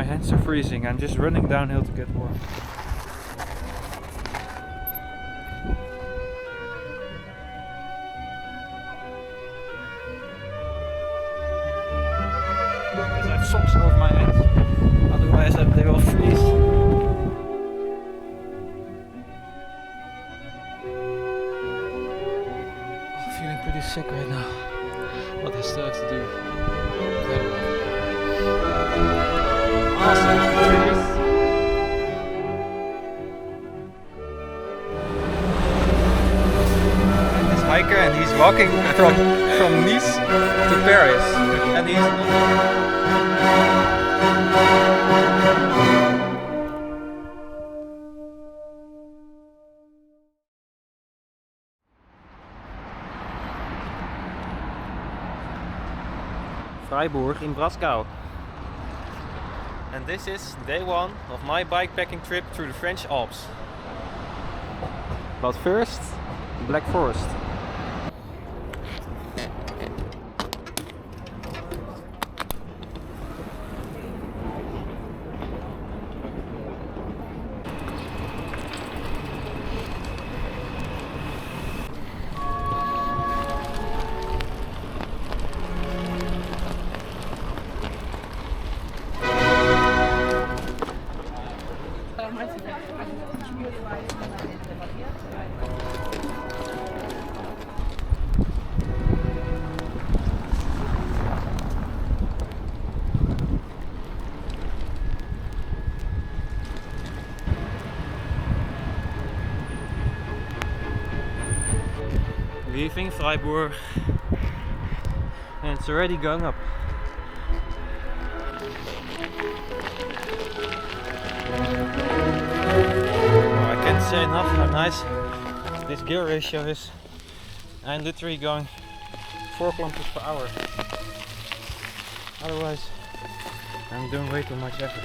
my hands are freezing. I'm just running downhill to get warm. Because I have socks over my hands, otherwise they will freeze. I'm feeling pretty sick right now. What I still have to do. Awesome trees. And this hiker, and he's walking from Nice to Paris, and he's Freiburg in Brasgau. And this is day one of my bikepacking trip through the French Alps. But first, Black Forest. Leaving Freiburg, and it's already going up. Oh, I can't say enough how nice this gear ratio is. I'm literally going 4 kilometers per hour. Otherwise, I'm doing way too much effort.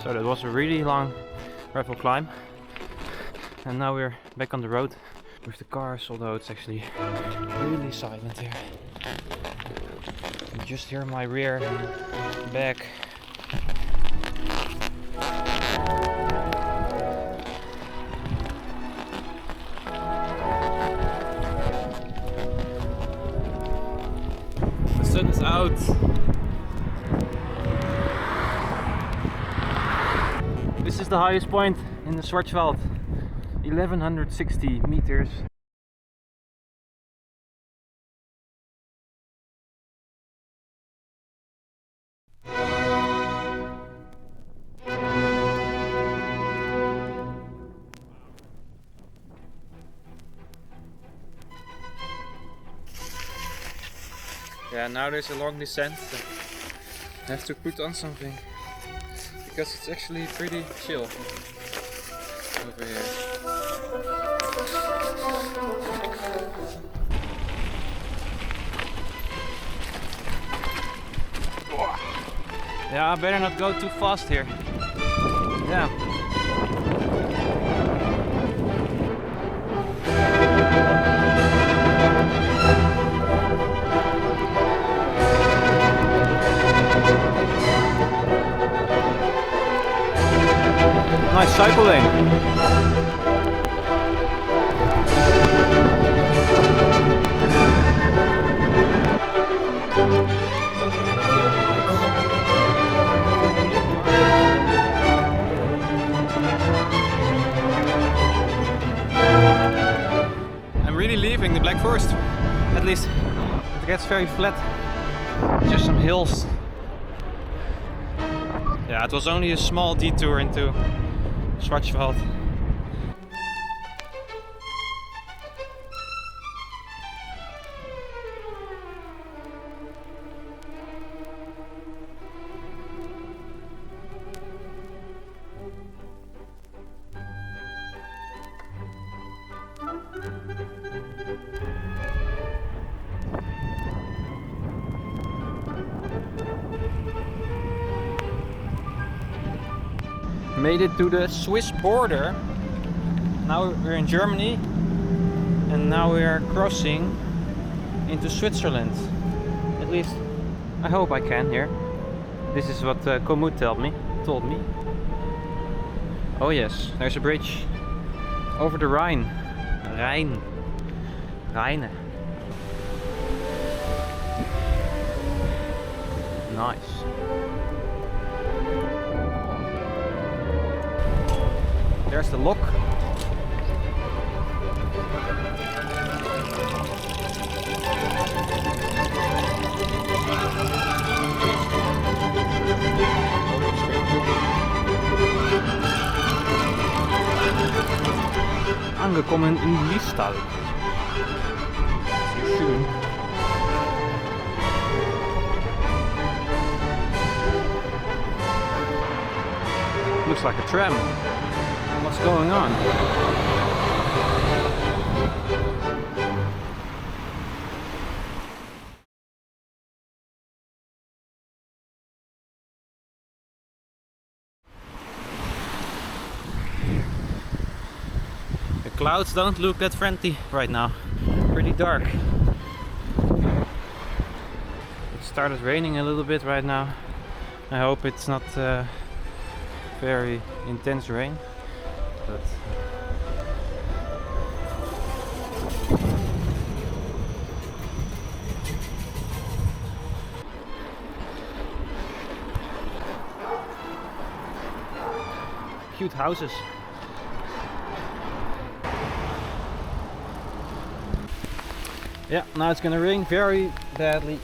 So that was a really long gravel climb, and now we're back on the road with the cars, although it's actually really silent here. You just hear my rear, back. The sun is out. This is the highest point in the Schwarzwald, 1160 meters. Yeah, now there's a long descent. I have to put on something, because it's actually pretty chill over here. Yeah, I better not go too fast here. Yeah. Nice cycling. I'm really leaving the Black Forest, at least. It gets very flat, just some hills. Yeah, it was only a small detour into Schwarzwald. Made it to the Swiss border. Now we're in Germany, and now we are crossing into Switzerland. At least I hope I can here. This is what Komoot told me. Oh yes, there's a bridge over the Rhine. Rhine. Nice. There's the lock. Angekommen in Liestal. Schön. Looks like a tram. What's going on? The clouds don't look that friendly right now. Pretty dark. It started raining a little bit right now. I hope it's not very intense rain, but cute houses. Yeah, now it's gonna rain very badly.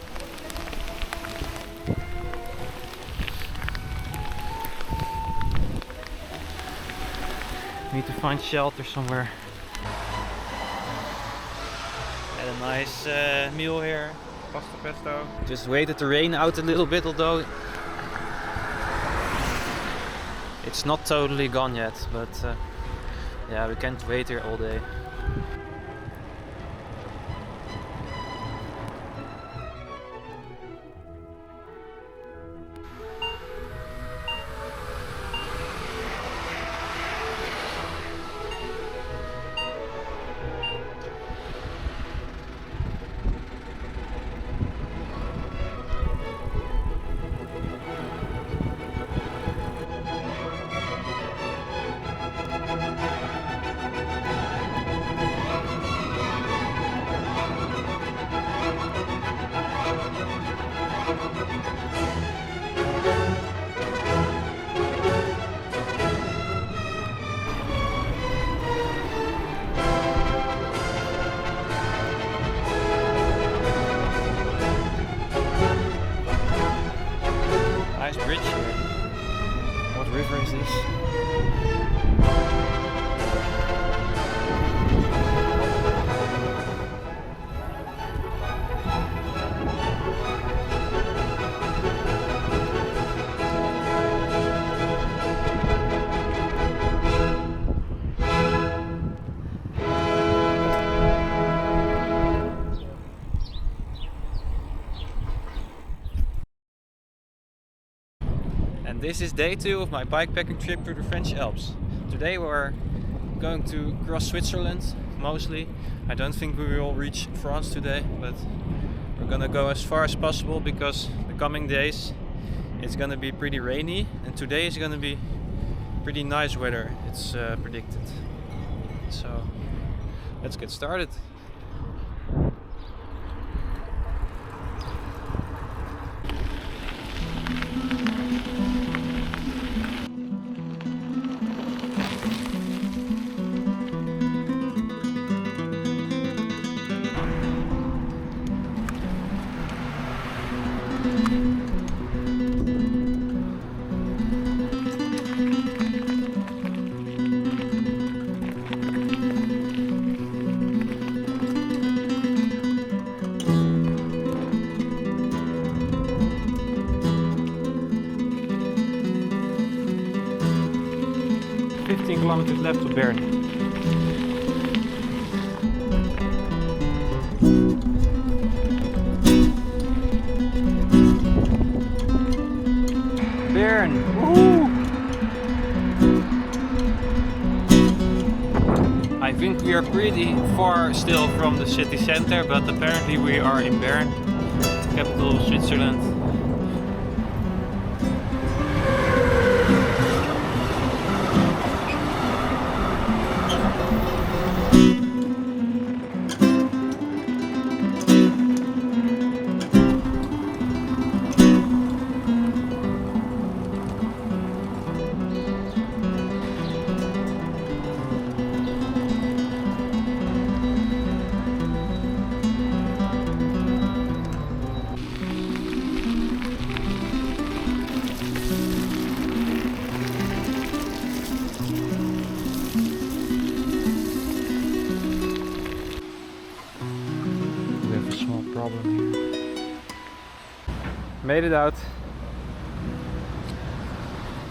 Need to find shelter somewhere. Had a nice meal here, pasta pesto. Just waited the rain out a little bit, although it's not totally gone yet. But yeah, we can't wait here all day. Bridge here. What river is this? And this is day 2 of my bikepacking trip through the French Alps. Today we're going to cross Switzerland, mostly. I don't think we will reach France today, but we're gonna go as far as possible because the coming days it's gonna be pretty rainy, and today is gonna be pretty nice weather, it's predicted. So let's get started. Kilometers left to Bern. Bern! Woohoo! we are pretty far still from the city center, but apparently we are in Bern, capital of Switzerland. Problem here. Made it out.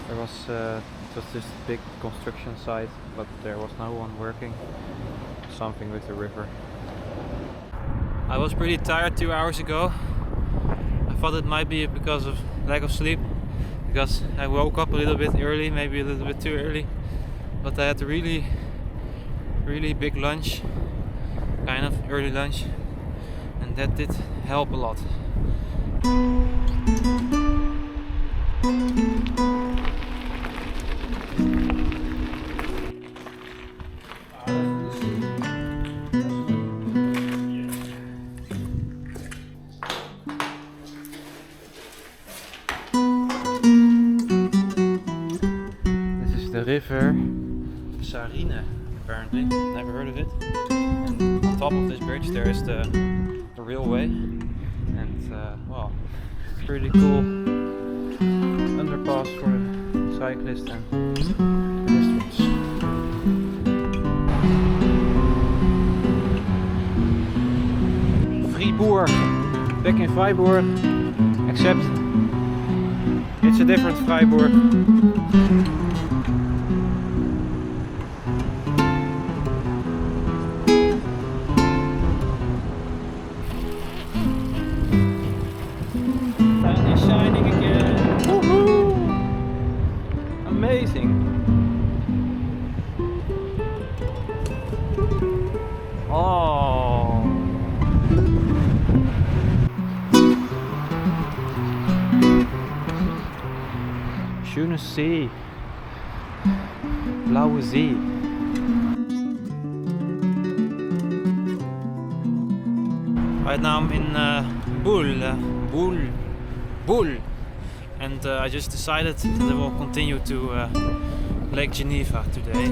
There was it was just a big construction site, but there was no one working. Something with the river. I was pretty tired 2 hours ago. I thought it might be because of lack of sleep, because I woke up a little bit early, maybe a little bit too early, but I had a really big lunch, kind of early lunch. And that did help a lot. This is the river Sarine, apparently. Never heard of it. And on top of this bridge there is the railway, and well, pretty cool underpass for the cyclists and pedestrians. Fribourg, back in Freiburg, except it's a different Freiburg. Oh, schöne See, blaue See. Right now I'm in Bull, and I just decided that I will continue to Lake Geneva today,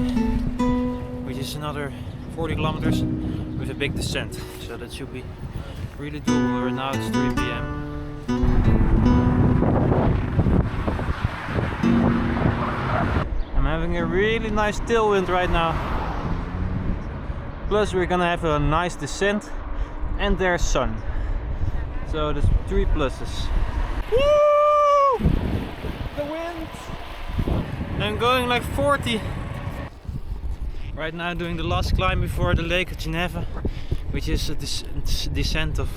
which is another 40 kilometers with a big descent, so that should be really doable. Right now it's 3 p.m. I'm having a really nice tailwind right now, plus we're gonna have a nice descent and there's sun, so there's 3 pluses. Woo! The wind! I'm going like 40. Right now doing the last climb before the Lake of Geneva, which is a descent of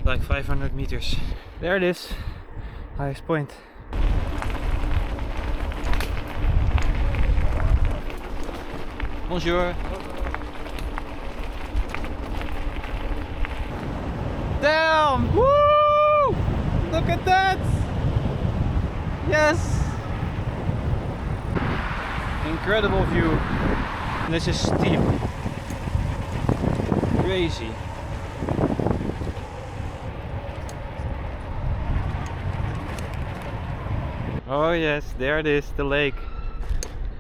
like 500 meters. There it is, highest point. Bonjour. Damn! Woo! Look at that! Yes! Incredible view. This is steep. Crazy. Oh yes, there it is, the lake.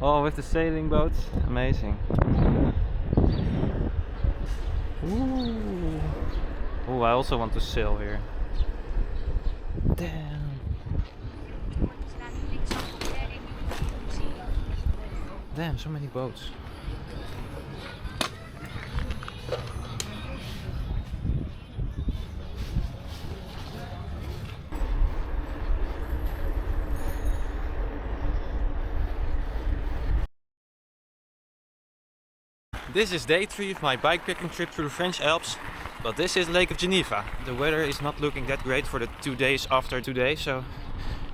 Oh, with the sailing boats. Amazing. Ooh. Oh, I also want to sail here. Damn. Damn, so many boats. This is day 3 of my bikepacking trip through the French Alps, but this is Lake of Geneva. The weather is not looking that great for the 2 days after today, so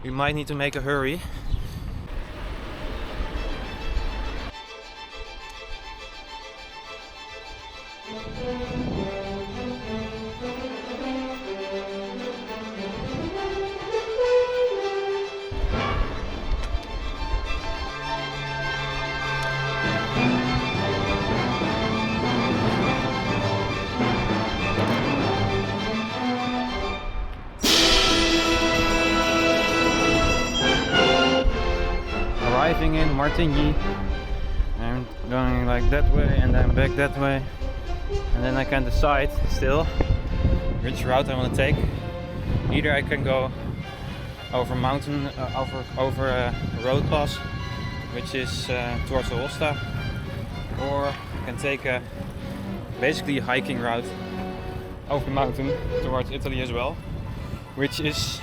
we might need to make a hurry. Arriving in Martigny, I'm going like that way and then back that way, and then I can decide still which route I want to take. Either I can go over mountain, over a road pass, which is towards Aosta, or I can take a basically a hiking route over the mountain towards Italy as well, which is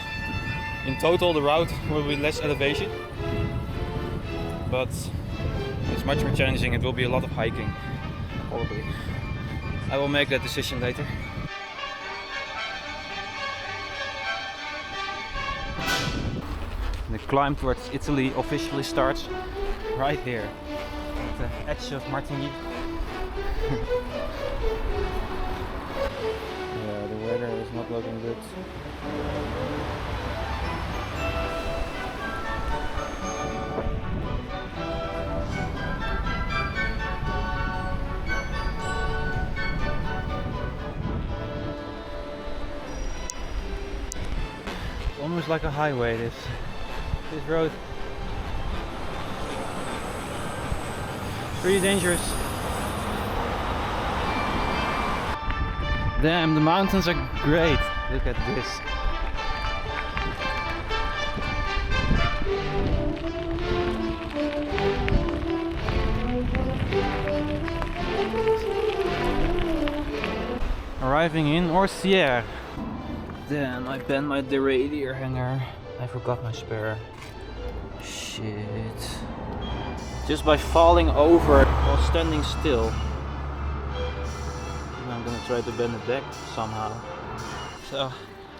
in total the route will be less elevation, but it's much more challenging. It will be a lot of hiking, probably. I will make that decision later. The climb towards Italy officially starts right here at the edge of Martigny. Yeah, the weather is not looking good. Almost like a highway, this road. Pretty dangerous. Damn, the mountains are great. Look at this. Arriving in Overture. Damn, I bent my derailleur hanger. I forgot my spare. Shit. Just by falling over while standing still. I'm gonna try to bend it back somehow. So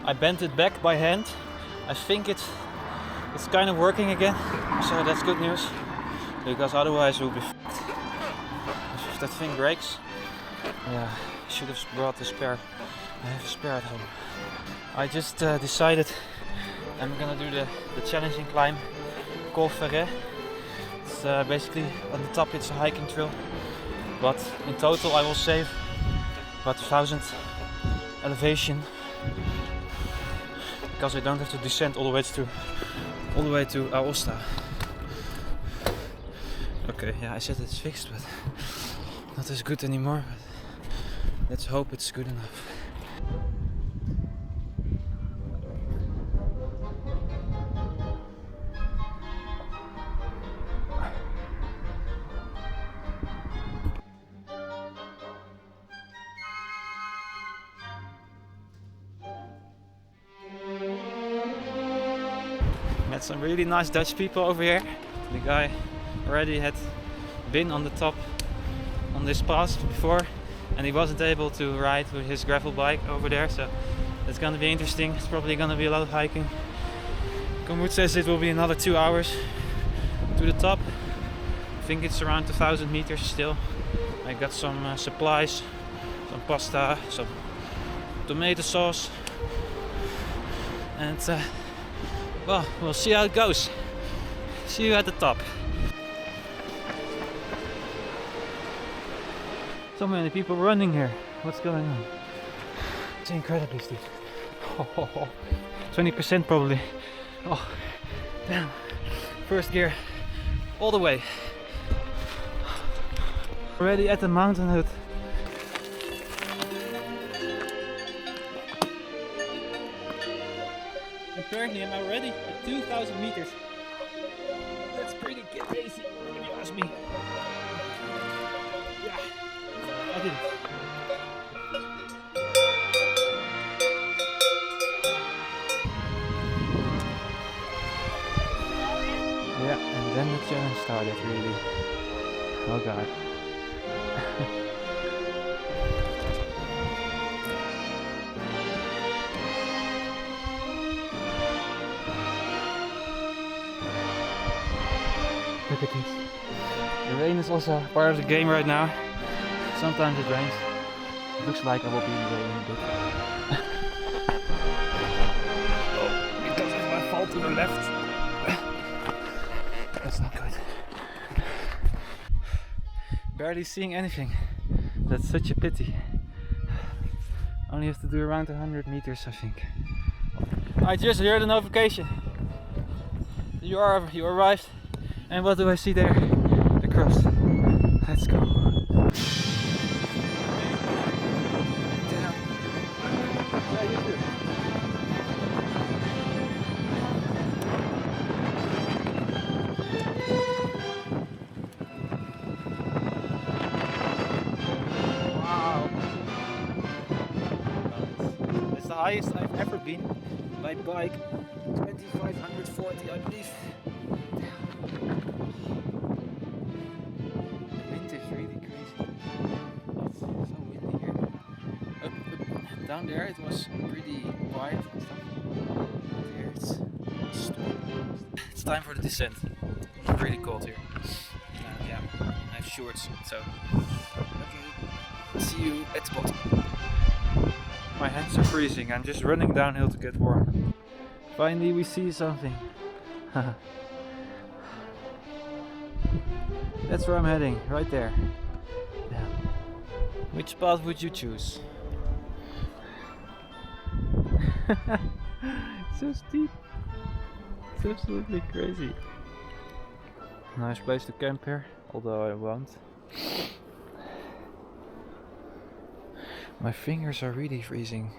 I bent it back by hand. I think it's kind of working again. So that's good news. Because otherwise we'll be fucked. If that thing breaks, yeah, I should have brought the spare. I have a spare at home. I just decided I'm gonna do the challenging climb, Col Ferret. It's basically on the top, it's a hiking trail, but in total I will save about 1000 elevation because I don't have to descend all the way to Aosta. Okay, yeah, I said it's fixed, but not as good anymore. But let's hope it's good enough. Met some really nice Dutch people over here. The guy already had been on the top on this pass before and he wasn't able to ride with his gravel bike over there, so it's gonna be interesting. It's probably gonna be a lot of hiking. Komoot says it will be another 2 hours to the top. I think it's around 1000 meters still. I got some supplies, some pasta, some tomato sauce, and well, we'll see how it goes. See you at the top. So many people running here. What's going on? It's incredibly steep. 20% probably. Oh, damn. First gear all the way. Already at the mountain hut. Apparently I'm already at 2000 meters. That's pretty crazy, if you ask me. Yeah, I did it. Yeah, and then the challenge started really. Oh god. Look at this. The rain is also part of the game right now. Sometimes it rains. It looks like I will be raining a bit. Oh, because if I fall to the left, that's not good. Barely seeing anything. That's such a pity. Only have to do around 100 meters, I think. I just heard a notification. You arrived. And what do I see there? The cross. Let's go. Wow. It's the highest I've ever been by bike. 2540, I believe. Down there it was pretty quiet and stuff. Here it's storm. It's time for the descent. It's really cold here. Yeah, I have shorts, so okay. See you at the bottom. My hands are freezing. I'm just running downhill to get warm. Finally we see something. That's where I'm heading, right there. Yeah. Which spot would you choose? So steep. It's absolutely crazy. Nice place to camp here, although I won't. My fingers are really freezing.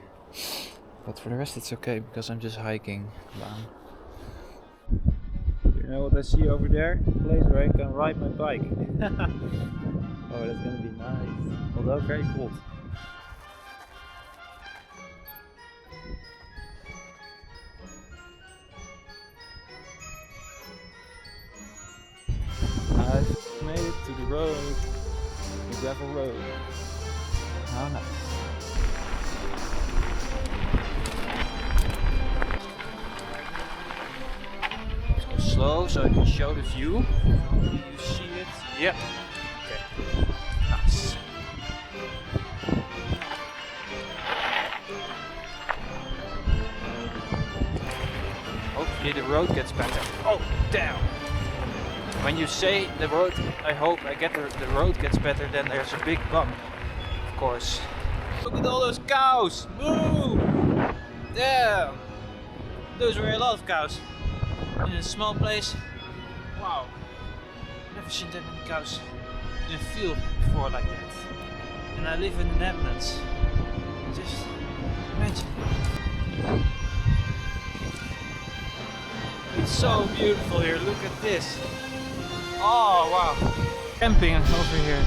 But for the rest it's okay because I'm just hiking down. You know what I see over there? A place where I can ride my bike. Oh, that's gonna be nice. Although very cold. I've made it to the road, the gravel road. How nice. Let's go slow so I can show the view. Do you see it? Yeah. Okay. Nice. Hopefully the road gets better. Oh, damn! When you say the road, I hope I get the road gets better, then there's a big bump, of course. Look at all those cows! Moo! Damn! Those were a lot of cows in a small place. Wow! Never seen that many cows in a field before like that. And I live in the Netherlands. Just imagine. It's so beautiful here. Look at this. Oh wow! Camping over here.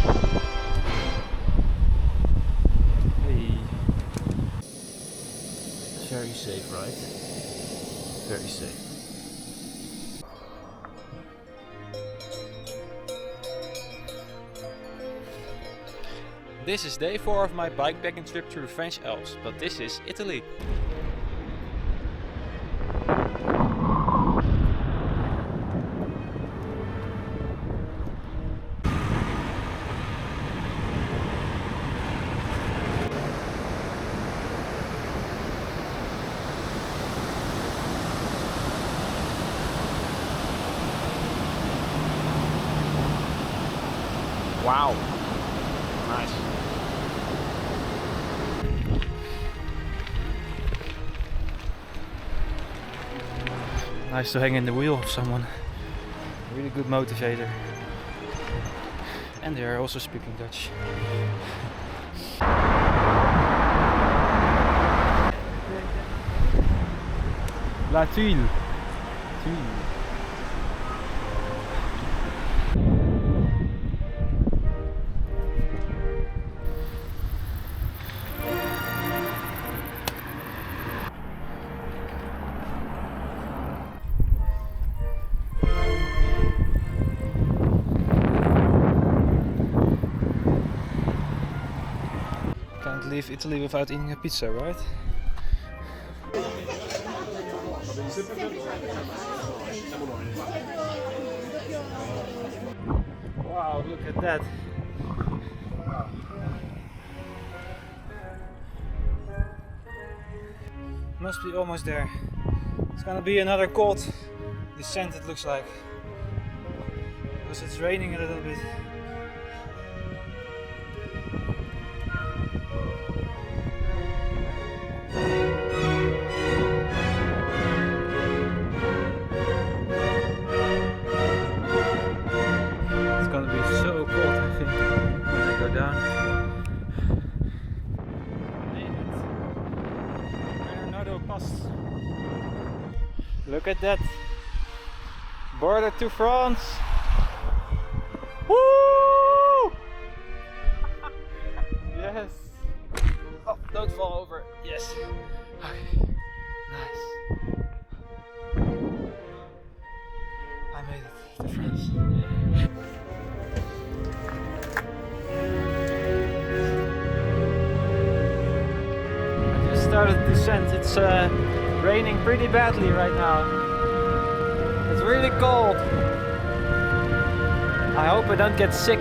Hey. Very safe, right? Very safe. This is day 4 of my bikepacking trip through the French Alps, but this is Italy. Wow, nice. Nice to hang in the wheel of someone. Really good motivator. And they are also speaking Dutch. La tuile. Tuile. Can't leave Italy without eating a pizza, right? Wow, look at that. Wow. Must be almost there. It's gonna be another cold descent, it looks like, because it's raining a little bit. It's gonna be so cold, I think, when I go down. Look at that border to France. Woo! Yes. Oh, don't fall over. Yes. Okay. Nice. I made it to France. I just started the descent. It's raining pretty badly right now. It's really cold. I hope I don't get sick.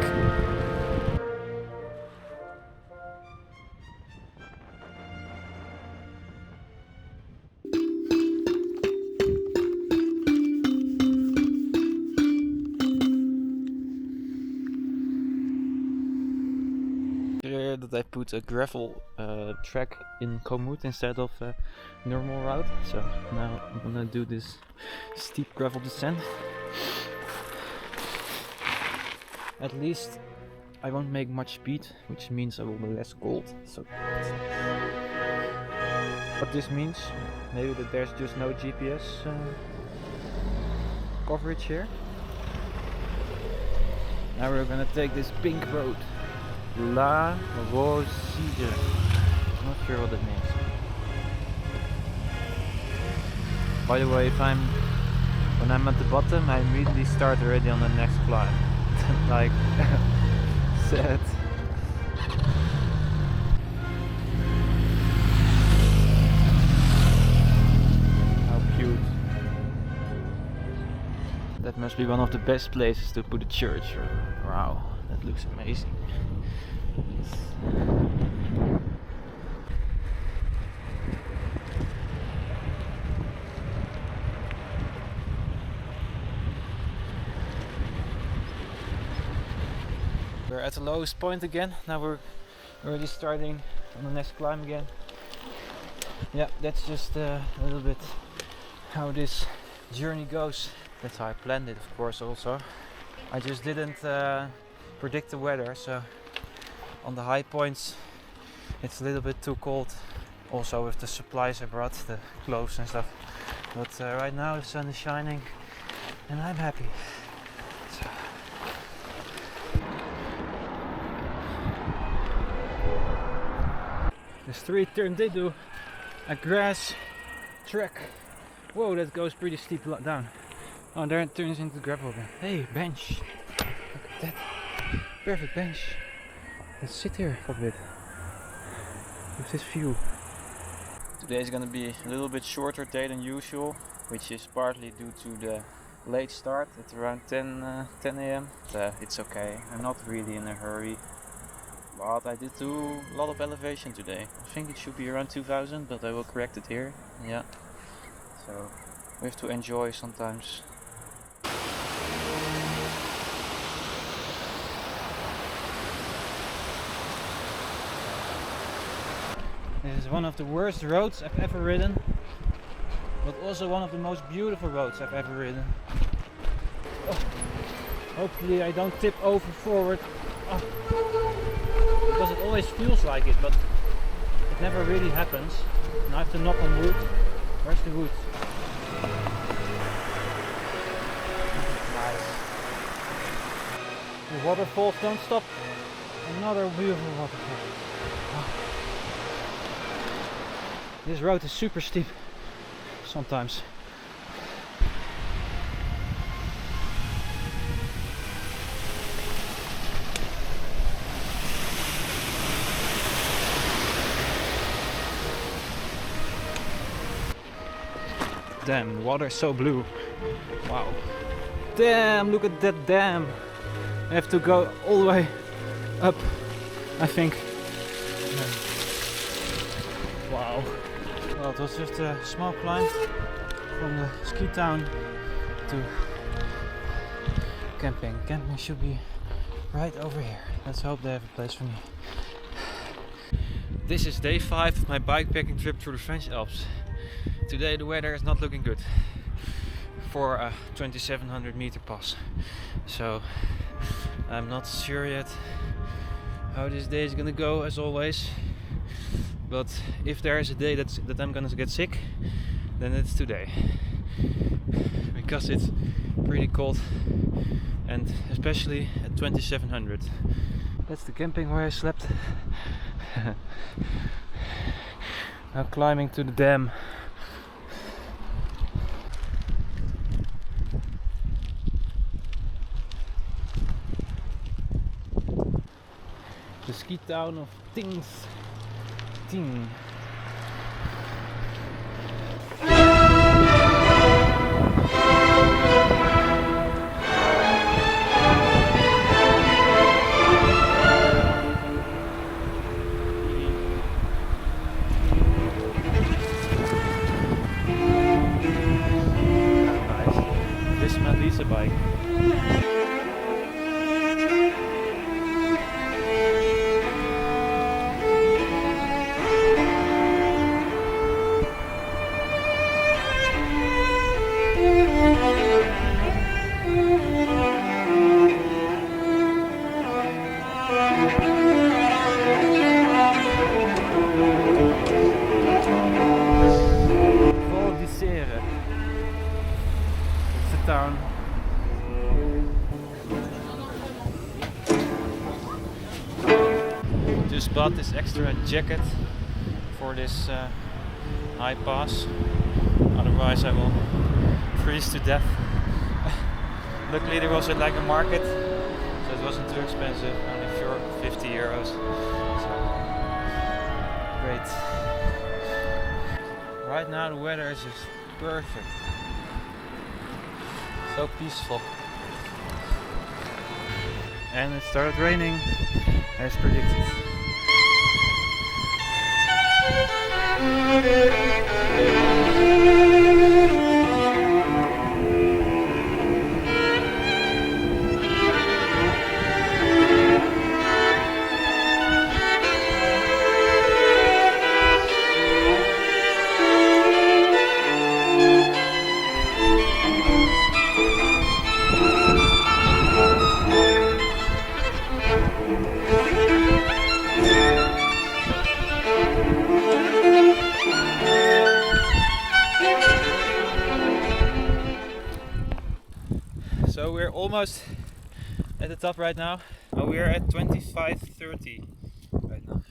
Here that I put a gravel track in Komoot instead of a normal route. So now I'm gonna do this steep gravel descent. At least I won't make much speed, which means I will be less cold. So what this means, maybe that there's just no GPS coverage here. Now we're gonna take this pink road. Riverside. I'm not sure what it means. By the way, when I'm at the bottom, I immediately start already on the next climb. Like sad. How cute. That must be one of the best places to put a church. Wow, that looks amazing. We're at the lowest point again. Now we're already starting on the next climb again. Yeah, that's just a little bit how this journey goes. That's how I planned it, of course, also. I just didn't predict the weather, so on the high points it's a little bit too cold. Also with the supplies I brought, the clothes and stuff. But right now the sun is shining and I'm happy. So. The street turned into a grass track. Whoa, that goes pretty steep down. Oh, there it turns into gravel again. Hey, bench. Look at that. Perfect bench. Let's sit here for a bit. With this view. Today is gonna be a little bit shorter day than usual, which is partly due to the late start at around 10 a.m. It's okay. I'm not really in a hurry. But I did do a lot of elevation today. I think it should be around 2000, but I will correct it here. Yeah. So we have to enjoy sometimes. This is one of the worst roads I've ever ridden, but also one of the most beautiful roads I've ever ridden. Oh. Hopefully I don't tip over forward. Oh. Because it always feels like it, but it never really happens. And I have to knock on wood. Where's the wood? Nice. The waterfalls don't stop. Another beautiful waterfall. Oh. This road is super steep sometimes. Damn, the water is so blue. Wow. Damn, look at that dam. I have to go all the way up, I think. Wow. Well, it was just a small climb from the ski town to camping. Camping should be right over here. Let's hope they have a place for me. This is day 5 of my bikepacking trip through the French Alps. Today the weather is not looking good for a 2700 meter pass. So I'm not sure yet how this day is gonna go, as always. But if there is a day that I'm gonna get sick, then it's today. Because it's pretty cold, and especially at 2700. That's the camping where I slept. Now climbing to the dam. The ski town of Ting. Bike. It's the town. Just bought this extra jacket for this high pass, otherwise I will freeze to death. Luckily there was like a market, so it wasn't too expensive, only for 50 euros. So great. Right now the weather is just perfect. So peaceful. And it started raining as predicted. So we're almost at the top right now. We're at 25:30 right now.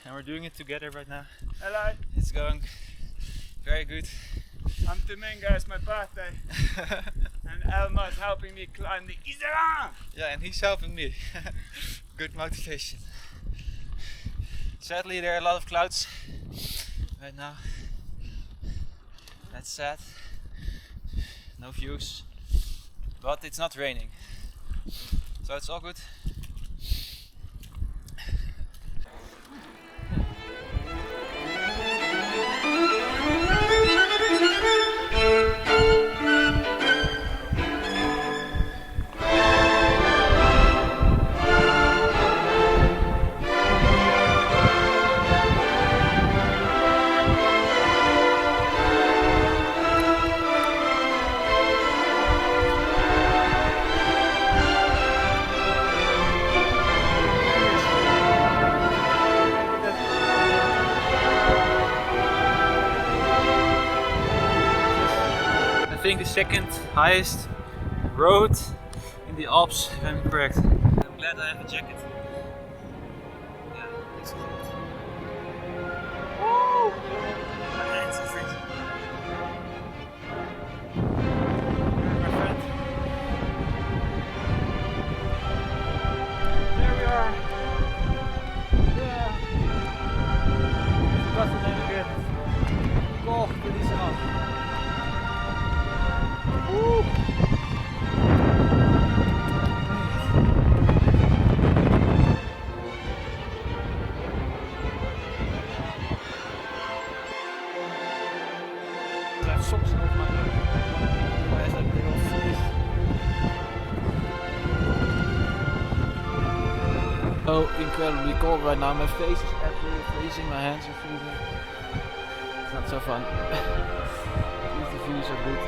And we're doing it together right now. Hello. It's going very good. I'm Domingo, it's my birthday. And Elmar's helping me climb the Isera! Yeah, and he's helping me. Good motivation. Sadly there are a lot of clouds right now. That's sad. No views, but it's not raining, so it's all good. I think the second highest road in the Alps, if I'm correct. I'm glad I have a jacket. Yeah, it's cold. Woo! My hands are freezing. My friend. There we are. Yeah. Forgot the name again. Koch, dit is af. Woo! so incredibly cold right now. My face is absolutely freezing, my hands are freezing. It's not so fun. At least the views are good.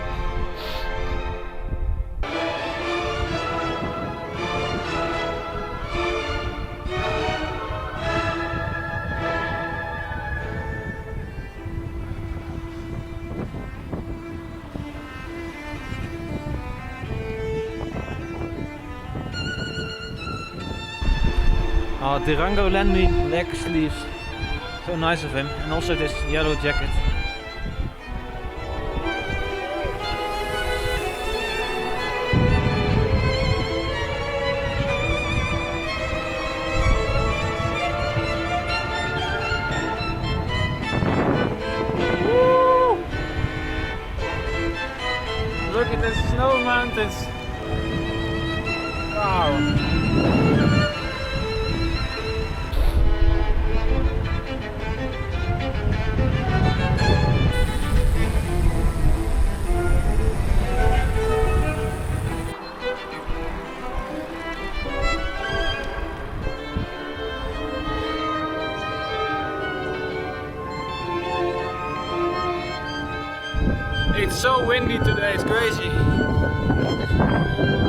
Oh, Durango lent me leg sleeves. So nice of him. And also this yellow jacket. Woo! Look at the snow mountains. Wow. It's so windy today, it's crazy.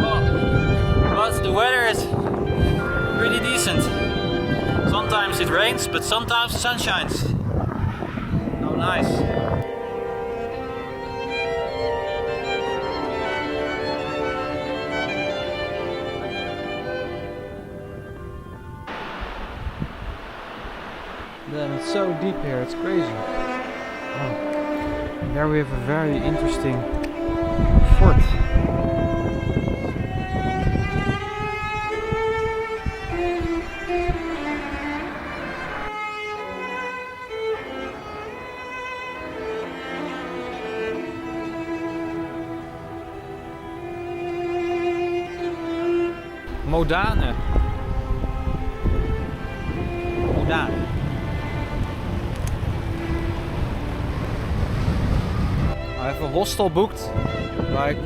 Oh, but the weather is pretty decent. Sometimes it rains, but sometimes the sun shines. Oh, nice. Then it's so deep here, it's crazy. Oh. There we have a very interesting fort. Modane. Modane. I have a hostel booked, like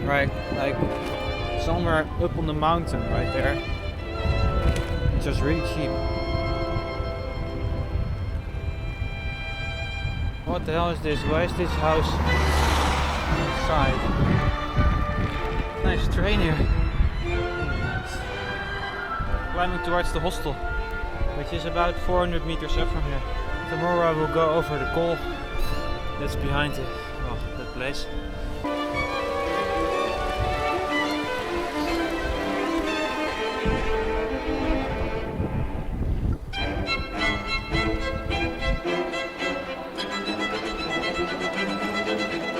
somewhere up on the mountain right there. It's just really cheap. What the hell is this? Why is this house outside? Nice train here. Nice. Climbing towards the hostel, which is about 400 meters up from here. Tomorrow I will go over the col that's behind it. That place.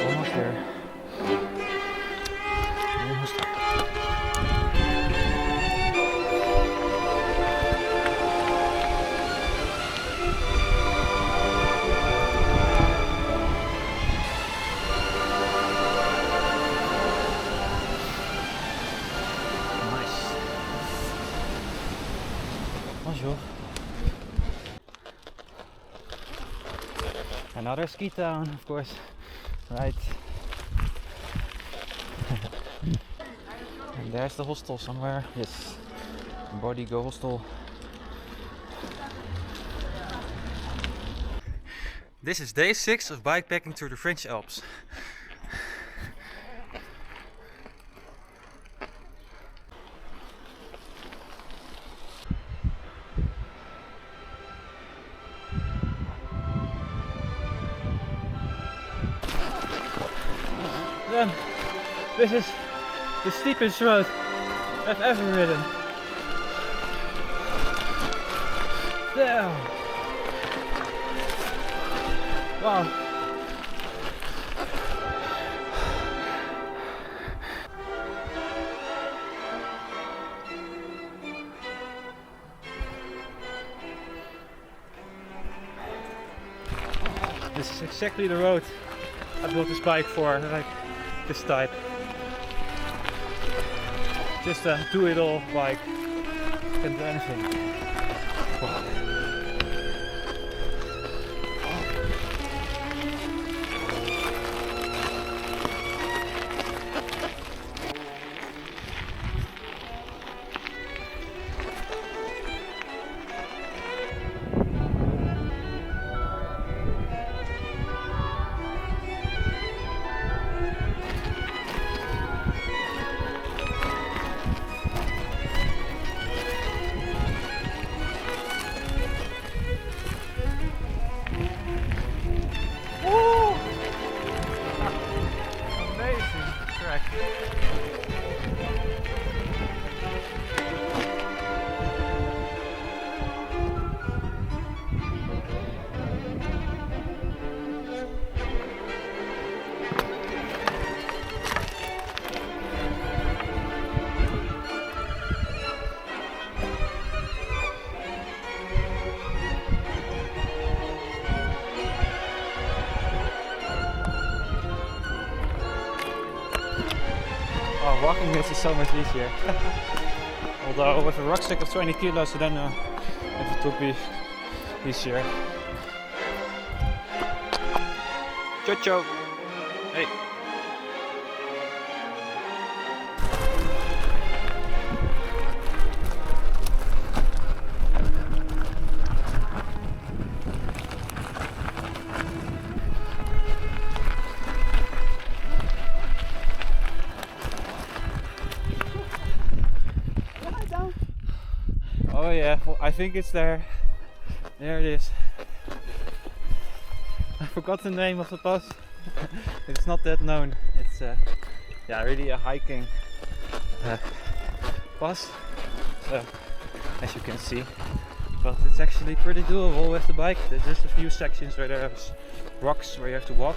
Almost there. Almost there. Bonjour. Another ski town, of course, right? And there's the hostel somewhere. Yes, Body Go Hostel. This is day 6 of bikepacking through the French Alps. Then, this is the steepest road I've ever ridden. Damn! Wow! This is exactly the road I built this bike for, like this type. Just a do-it-all bike. Can do anything. Wow. Biking makes it so much easier. Although with a rucksack of 20 kilos, I don't know if it would be easier. Chocho! Hey! Oh yeah, well, I think it's there. There it is. I forgot the name of the pass. It's not that known. It's yeah, really a hiking pass. So, as you can see, but it's actually pretty doable with the bike. There's just a few sections where there's rocks where you have to walk,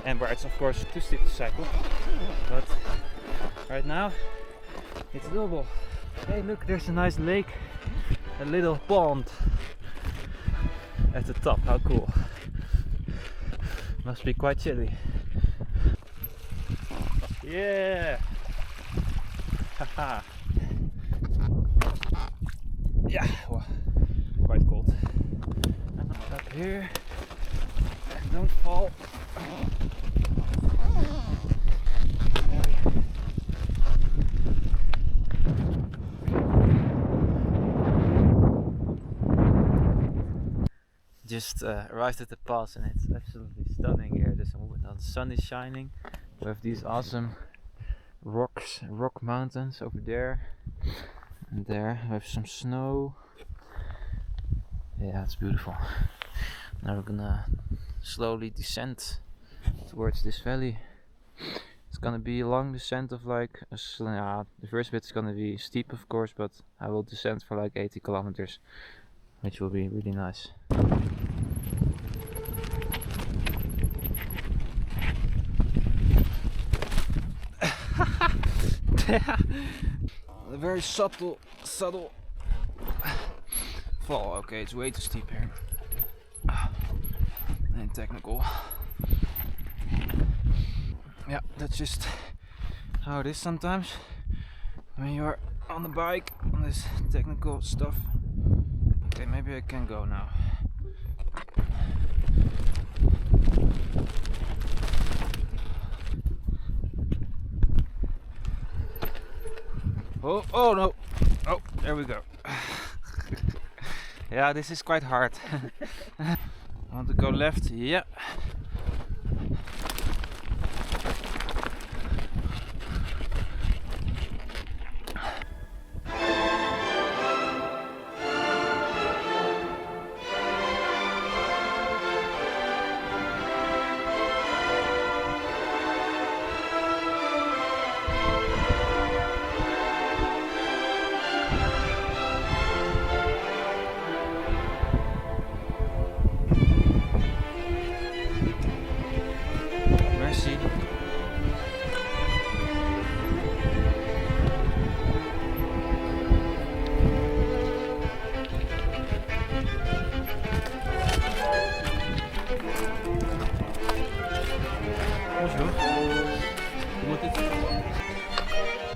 and where it's of course too steep to cycle. But right now, it's doable. Hey, look, there's a nice lake, a little pond at the top. How cool! Must be quite chilly. Yeah! Haha! Yeah, well, quite cold. And up here, and don't fall. Just arrived at the pass and it's absolutely stunning here. The sun is shining. We have these awesome rock mountains over there, and there we have some snow. Yeah, it's beautiful. Now we're gonna slowly descend towards this valley. It's gonna be a long descent of like the first bit is gonna be steep, of course, but I will descend for like 80 kilometers, which will be really nice. A very subtle fall. Okay, it's way too steep here. And technical. Yeah, that's just how it is sometimes when you're on the bike on this technical stuff. Okay, maybe I can go now. Oh no! Oh, there we go. Yeah, this is quite hard. I want to go left. Yeah.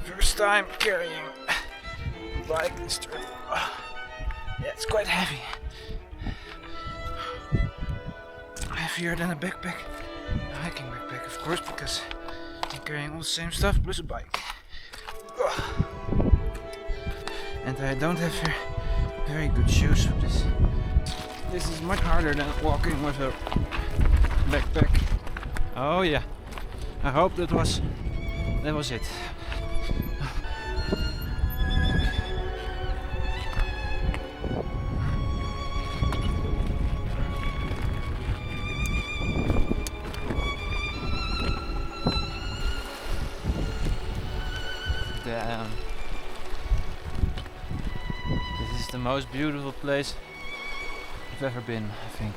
First time carrying a bike this trip. Yeah, it's quite heavy. Heavier than a backpack. A hiking backpack, of course, because I'm carrying all the same stuff plus a bike. And I don't have very good shoes for this. This is much harder than walking with a backpack. Oh yeah, I hope that was it. Damn. This is the most beautiful place I've ever been, I think.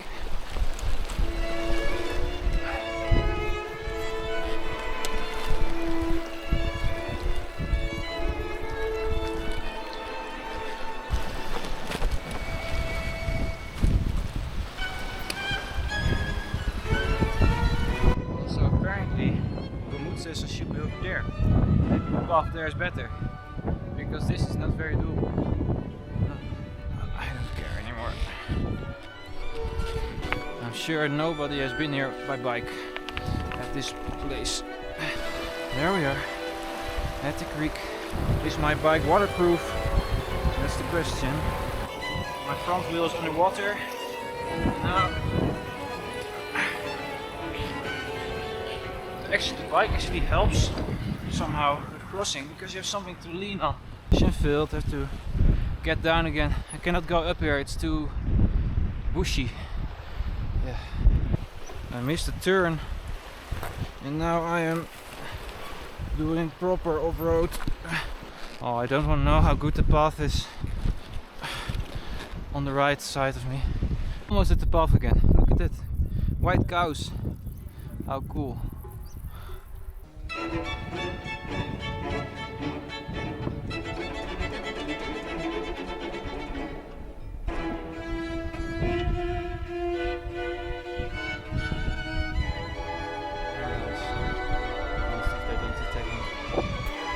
Also, apparently, Bermuda should be over there. path there is better, because this is not very doable. I don't care anymore. I'm sure nobody has been here by bike at this place. There we are, at the creek. Is my bike waterproof? That's the question. My front wheel is underwater. Now, actually, the bike actually helps somehow with crossing, because you have something to lean on. Filled, have to get down again. I cannot go up here, it's too bushy. Yeah. I missed a turn and now I am doing proper off-road. Oh, I don't want to know how good the path is on the right side of me. Almost at the path again. Look at that. White cows. How cool.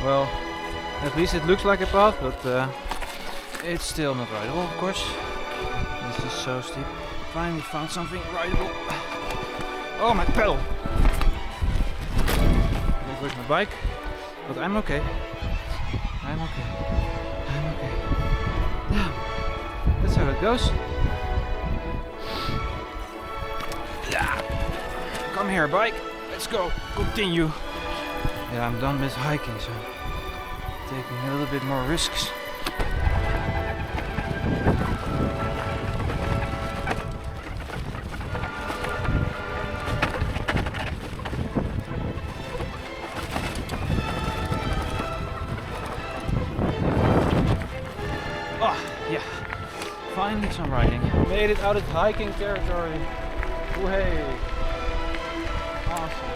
Well, at least it looks like a path, but it's still not rideable, of course. This is so steep. Finally found something rideable. Oh, my pedal! There goes my bike, but I'm okay. I'm okay. I'm okay. Damn, that's how it goes. Come here, bike. Let's go. Continue. Yeah, I'm done with hiking, so I'm taking a little bit more risks. Oh, yeah. Finally some riding. Made it out of hiking territory. Way. Awesome.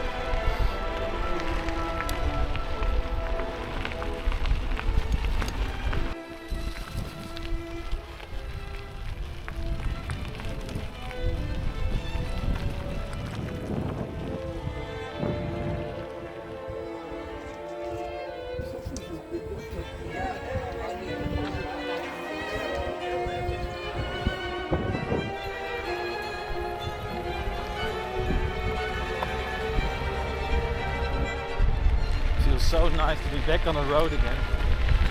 So nice to be back on the road again.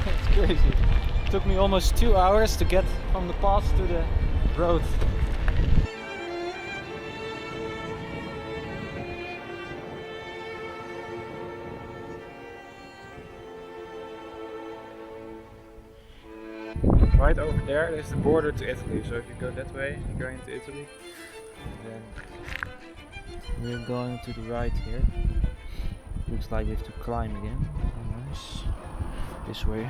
It's crazy. It took me almost 2 hours to get from the path to the road. Right over there's the border to Italy, so if you go that way, you're going to Italy. Then we're going to the right here. Looks like we have to climb again. Oh, nice. This way.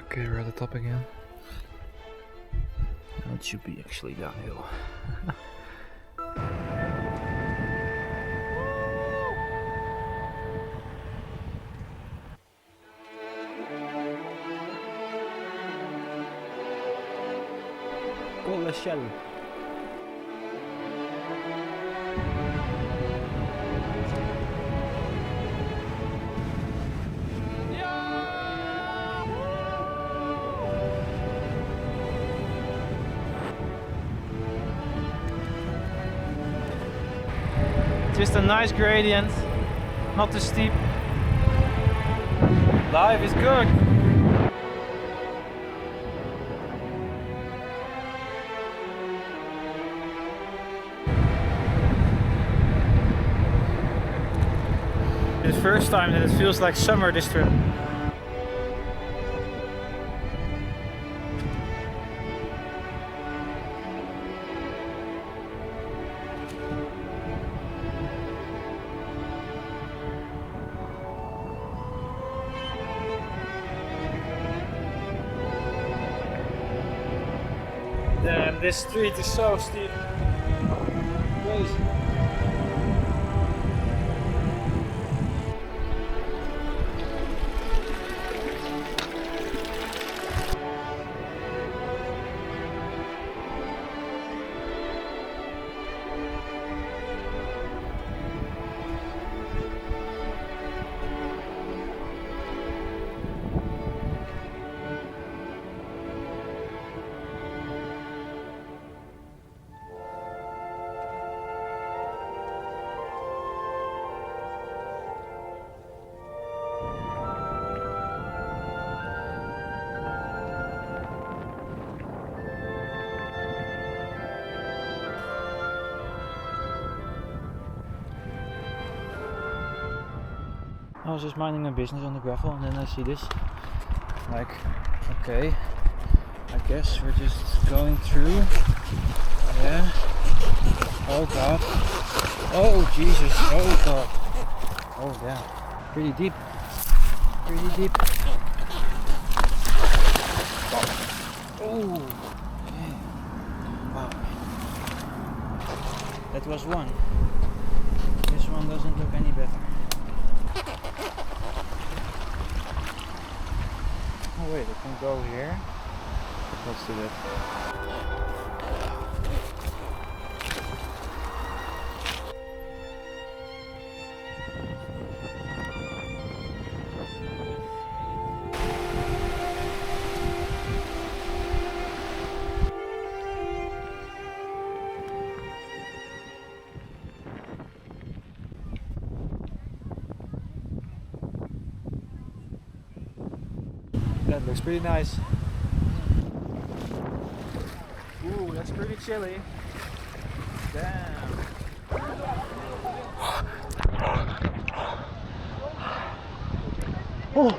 Okay, we're at the top again. Now it should be actually downhill. Corolian. Just a nice gradient, not too steep. Life is good. It's the first time that it feels like summer this trip. Damn, this street is so steep. Crazy. I was just minding my business on the gravel and then I see this. Like, okay, I guess we're just going through. Yeah. Oh god. Oh Jesus. Oh god. Oh yeah. Pretty deep. Pretty deep. Oh. Okay. Wow. That was one. This one doesn't look any better. Oh wait, I can go here. Let's do that. That looks pretty nice. Ooh, that's pretty chilly. Damn. Oh.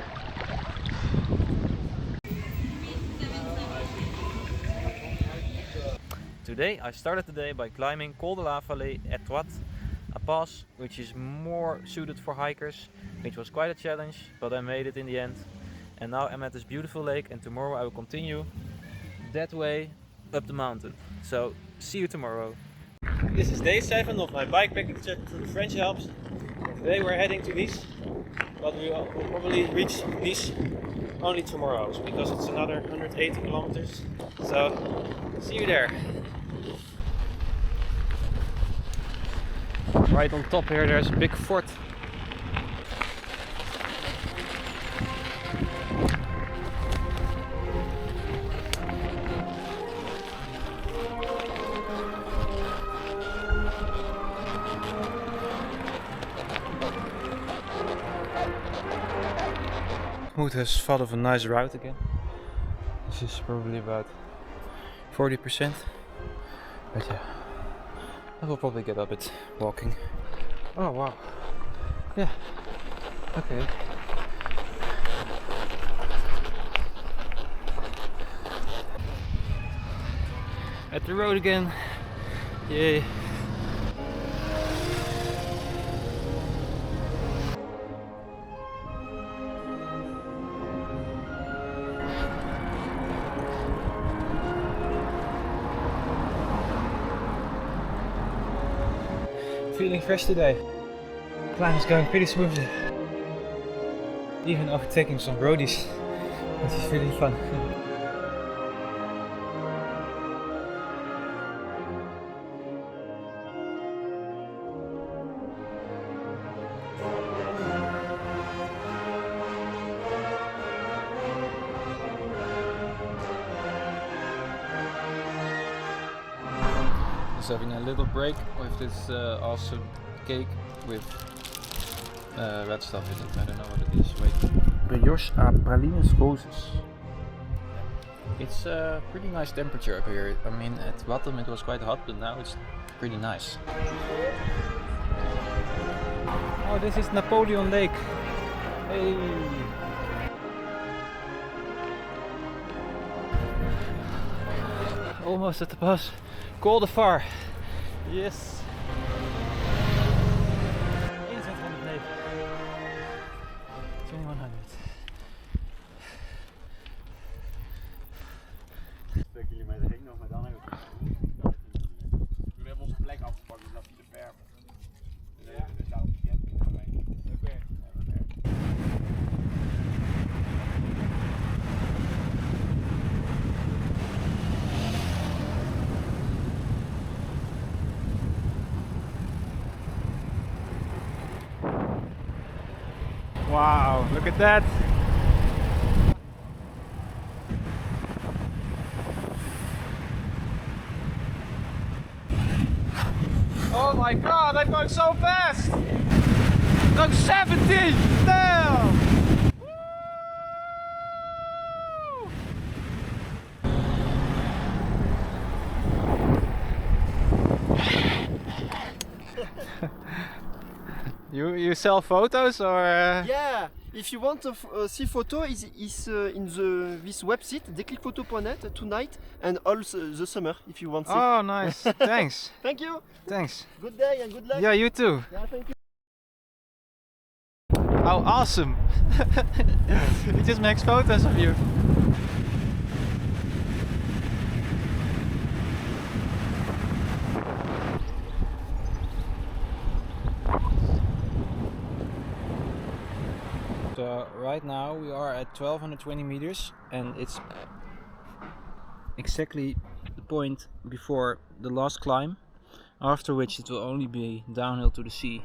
Today I started the day by climbing Col de la Vallée Étroite, a pass which is more suited for hikers, which was quite a challenge, but I made it in the end. And now I'm at this beautiful lake, and tomorrow I will continue that way up the mountain. So see you tomorrow. This is day 7 of my bikepacking trip through the French Alps. Today we're heading to Nice, but we will probably reach Nice only tomorrow because it's another 180 kilometers. So see you there. Right on top here there's a big fort. Mood has thought of a nice route again. This is probably about 40%, but yeah, I will probably get up it walking. Oh wow, yeah, okay. At the road again, yay. Feeling fresh today. Climb is going pretty smoothly. Even overtaking some roadies, which is really fun. Having a little break with this awesome cake with red stuff in it. I don't know what it is. Wait. Brioche à pralines roses. It's a pretty nice temperature up here. I mean, at the bottom it was quite hot, but now it's pretty nice. Oh, this is Napoleon Lake. Hey. Almost at the bus. Col de Var. Yes. 2100 meter. 2100. Een kilometer ging nog, maar dan hebben we toen hebben we onze plek afgepakt, dus dat is te ver. Dus zou het bekend zijn. Oké. Wow, look at that! Oh my god, I'm going so fast! I'm going 70! Damn! You sell photos or? Yeah, if you want to see photo, is in this website declicphoto.net tonight and all the summer if you want. Oh, nice. Thanks. Thank you. Thanks. Good day and good luck. Yeah, you too. Yeah, thank you. How awesome! He just makes photos of you. So right now we are at 1220 meters and it's exactly the point before the last climb, after which it will only be downhill to the sea.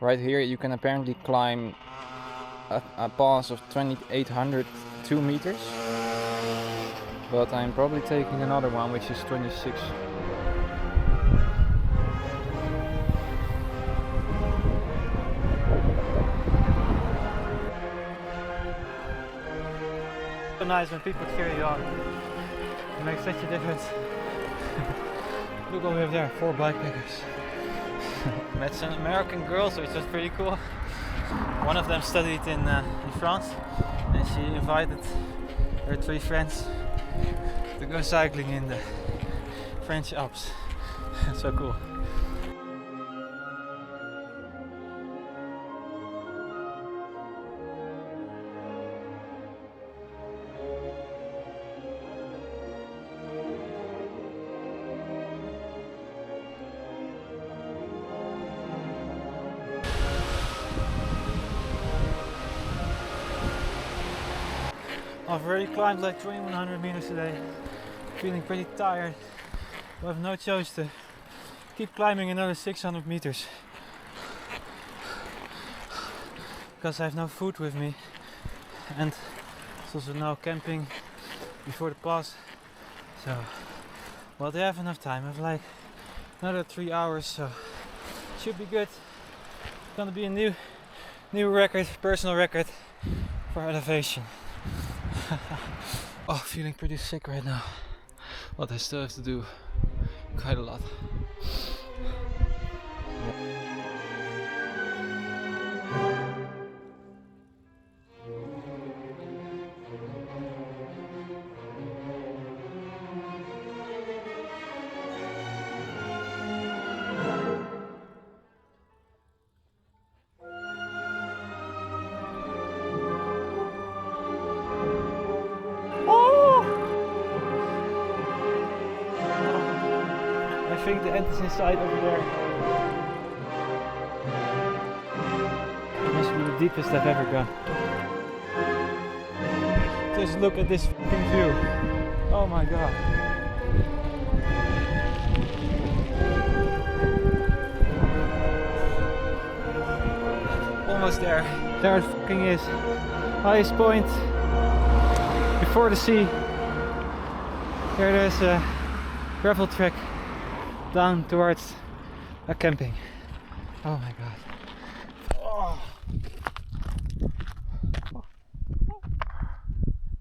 Right here you can apparently climb a pass of 2802 meters, but I'm probably taking another one which is 26. So nice when people cheer you on. It makes such a difference. Look what we have there, 4 bikepackers. Met some American girls, which was pretty cool. One of them studied in France, and she invited her 3 friends to go cycling in the French Alps. So cool. I've already climbed like 2100 meters today, feeling pretty tired, but I have no choice to keep climbing another 600 meters because I have no food with me, and it's also now camping before the pass, so well, they have enough time. I have like another 3 hours, so should be good. It's gonna be a new record, personal record for elevation. Oh, feeling pretty sick right now, but I still have to do quite a lot. I think the end is inside over there. It must be the deepest I've ever gone. Just look at this fucking view. Oh my god. Almost there. There it fucking is. Highest point before the sea. Here there's a gravel track down towards a camping. Oh my god. Oh.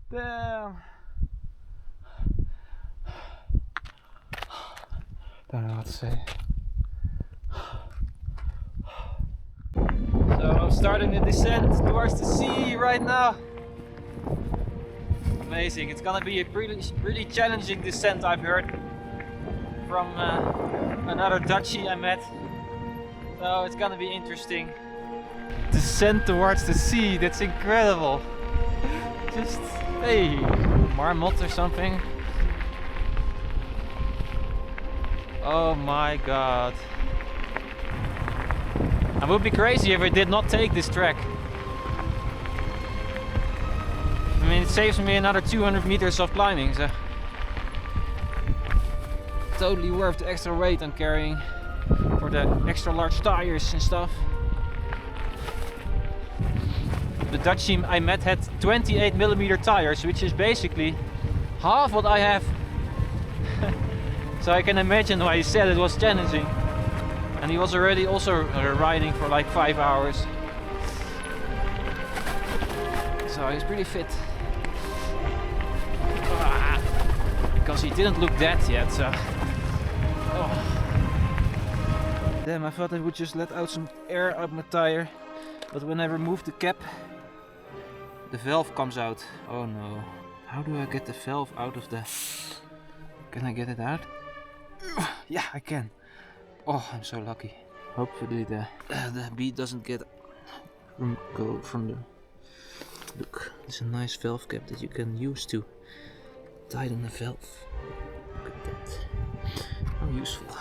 Damn. Don't know what to say. So I'm starting the descent towards the sea right now. Amazing. It's gonna be a really challenging descent, I've heard from another Dutchie I met. So it's gonna be interesting. Descent towards the sea, that's incredible. Just, hey, marmot or something. Oh my god. I would be crazy if I did not take this track. I mean, it saves me another 200 meters of climbing, so totally worth the extra weight I'm carrying for the extra large tires and stuff. The Dutch team I met had 28mm tires, which is basically half what I have. So I can imagine why he said it was challenging. And he was already also riding for like 5 hours. So he's pretty fit. Because he didn't look dead yet, so... Oh. Damn, I thought I would just let out some air out my tire, but when I remove the cap, the valve comes out. Oh no. How do I get the valve out of the... Can I get it out? Yeah, I can. Oh, I'm so lucky. Hopefully the bead doesn't go from the... Look, it's a nice valve cap that you can use to tighten the valve. Look at that. How useful.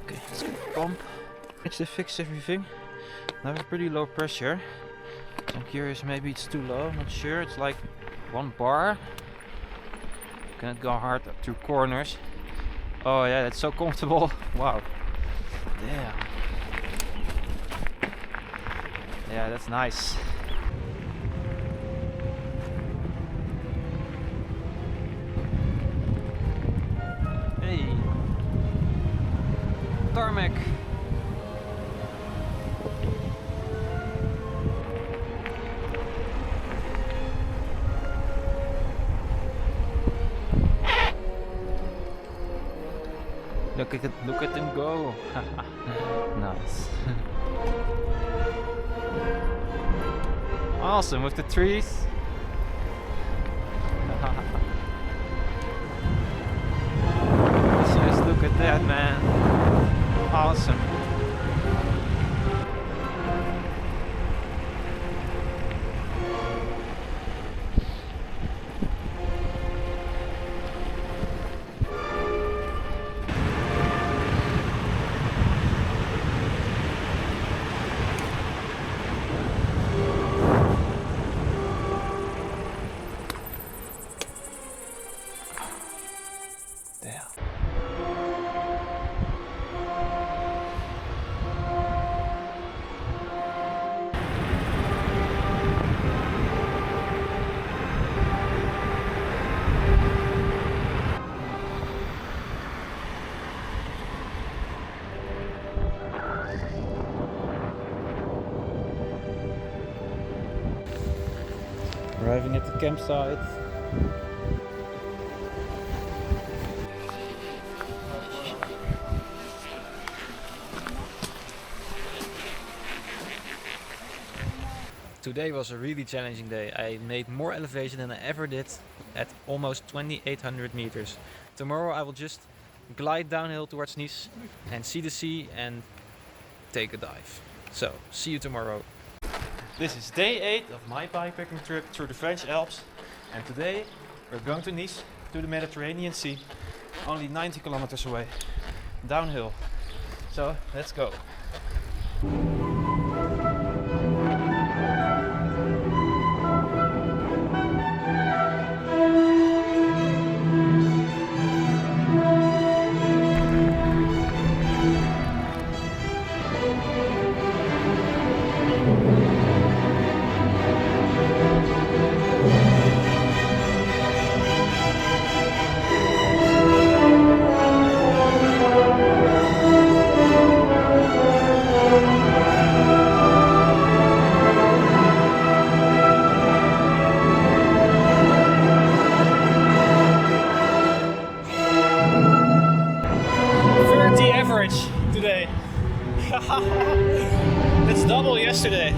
Okay, let's get the pump. They fixed everything. Now I have pretty low pressure. I'm curious, maybe it's too low, I'm not sure. It's like 1 bar. Cannot go hard through corners. Oh yeah, that's so comfortable. Wow. Damn. Yeah, that's nice. Hey. Tarmac. Look at them go. Nice. Awesome with the trees. Just look at that, man. Awesome. Arriving at the campsite. Today was a really challenging day. I made more elevation than I ever did at almost 2800 meters. Tomorrow I will just glide downhill towards Nice and see the sea and take a dive. So, see you tomorrow. This is day 8 of my bikepacking trip through the French Alps, and today we're going to Nice, to the Mediterranean Sea, only 90 kilometers away, downhill. So let's go. Today. It's double yesterday.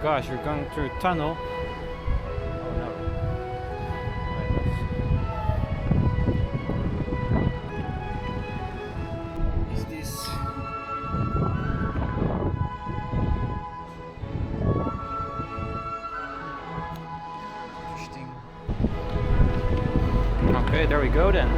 Gosh, we're going through a tunnel. Oh no. Is this? Okay, there we go then.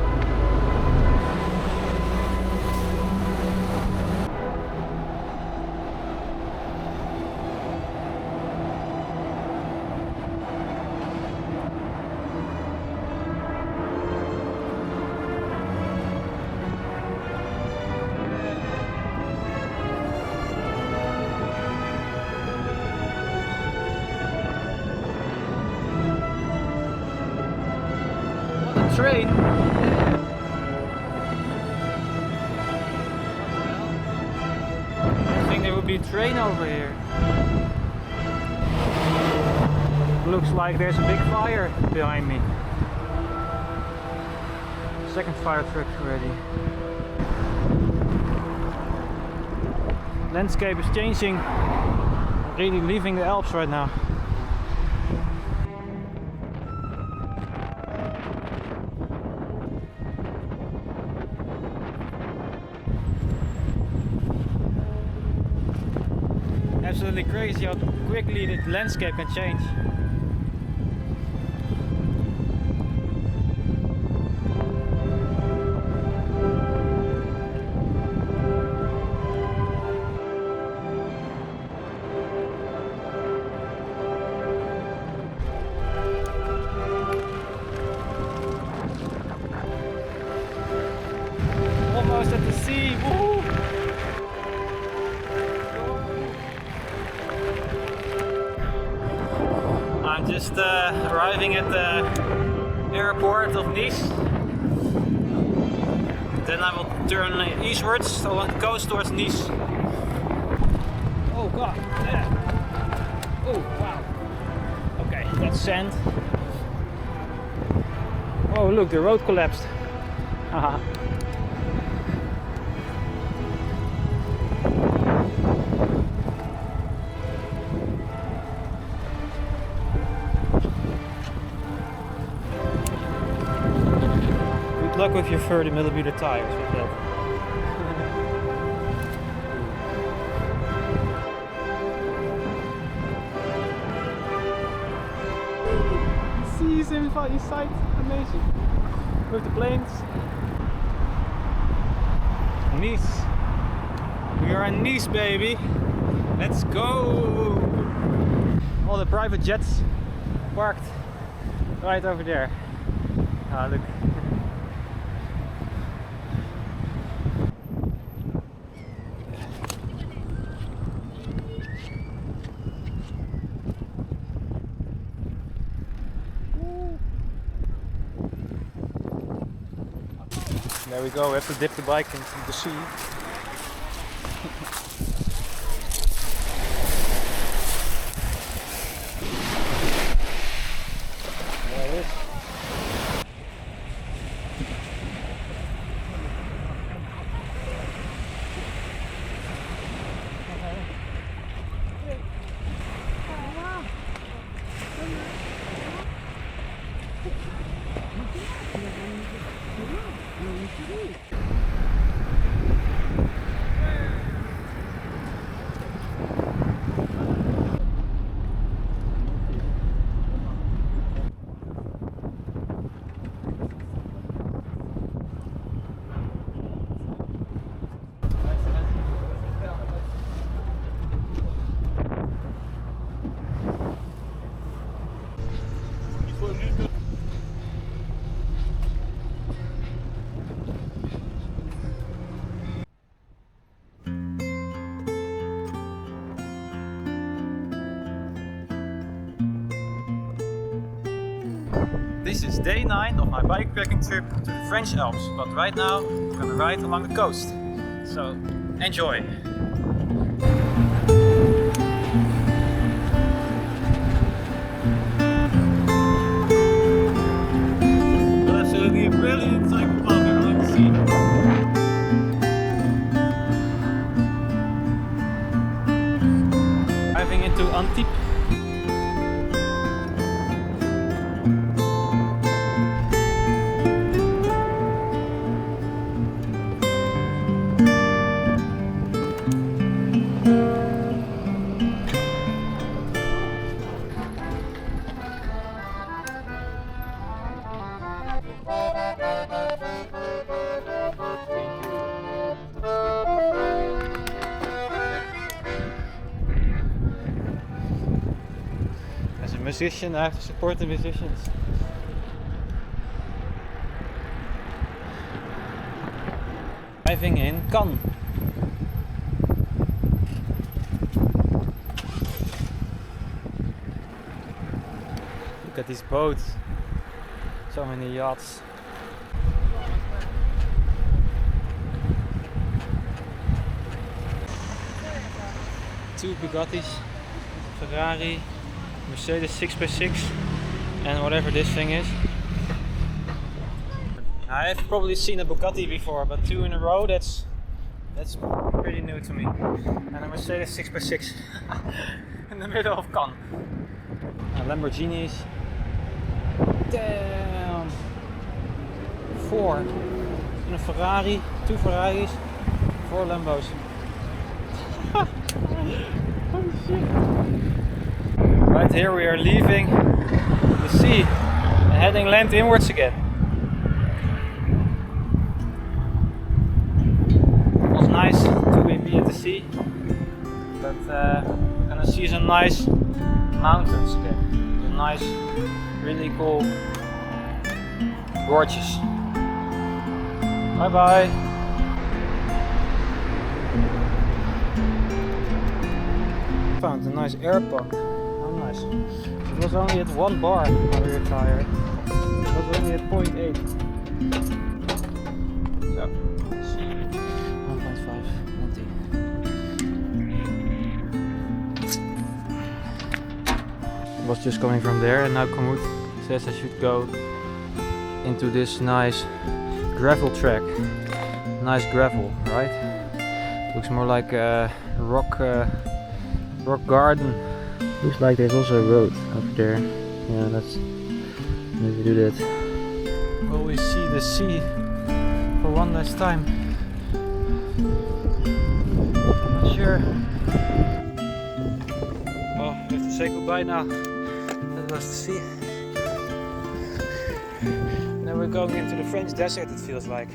Train. I think there would be a train over here. Looks like there's a big fire behind me. Second fire truck already. Landscape is changing. Really leaving the Alps right now. Absolutely crazy how quickly the landscape can change. Almost at the sea. Woo! I'm just arriving at the airport of Nice. Then I will turn eastwards along the coast towards Nice. Oh god! Yeah. Oh wow! Okay, that's sand. Oh look, the road collapsed. Haha. Good luck with your 30mm tires with that. Seas in sight, amazing. With the planes. Nice. We are in Nice, baby. Let's go. All the private jets parked right over there. Ah, look. There we go, we have to dip the bike into the sea. There it is. This is day 9 of my bikepacking trip to the French Alps, but right now we're gonna ride along the coast. So enjoy! Absolutely a brilliant cycle path along the sea. Driving into Antibes. musician, I have to support the musicians. Driving in Cannes. Look at these boats. So many yachts. Two Bugattis, Ferrari, Mercedes 6x6 and whatever this thing is. I've probably seen a Bugatti before, but two in a row, that's pretty new to me. And a Mercedes 6x6 in the middle of Cannes. Lamborghinis. Damn! 4. And a Ferrari, 2 Ferraris, 4 Lambos. Holy shit! Right here we are leaving the sea and heading land inwards again. It was nice to be at the sea, but we're gonna see some nice mountains again. Some nice, really cool gorges. Bye bye! Found a nice air pump. How nice. It was only at 1 bar when we were tired. It was only at 0.8. So, 1.5 empty. I was just coming from there and now Kamut says I should go into this nice gravel track. Nice gravel, right? Looks more like a rock garden. Looks like there's also a road over there. Yeah, let's maybe do that. Will we see the sea for one last time? Not sure. Oh, I have to say goodbye now. That was the sea. Now we're going into the French desert, it feels like.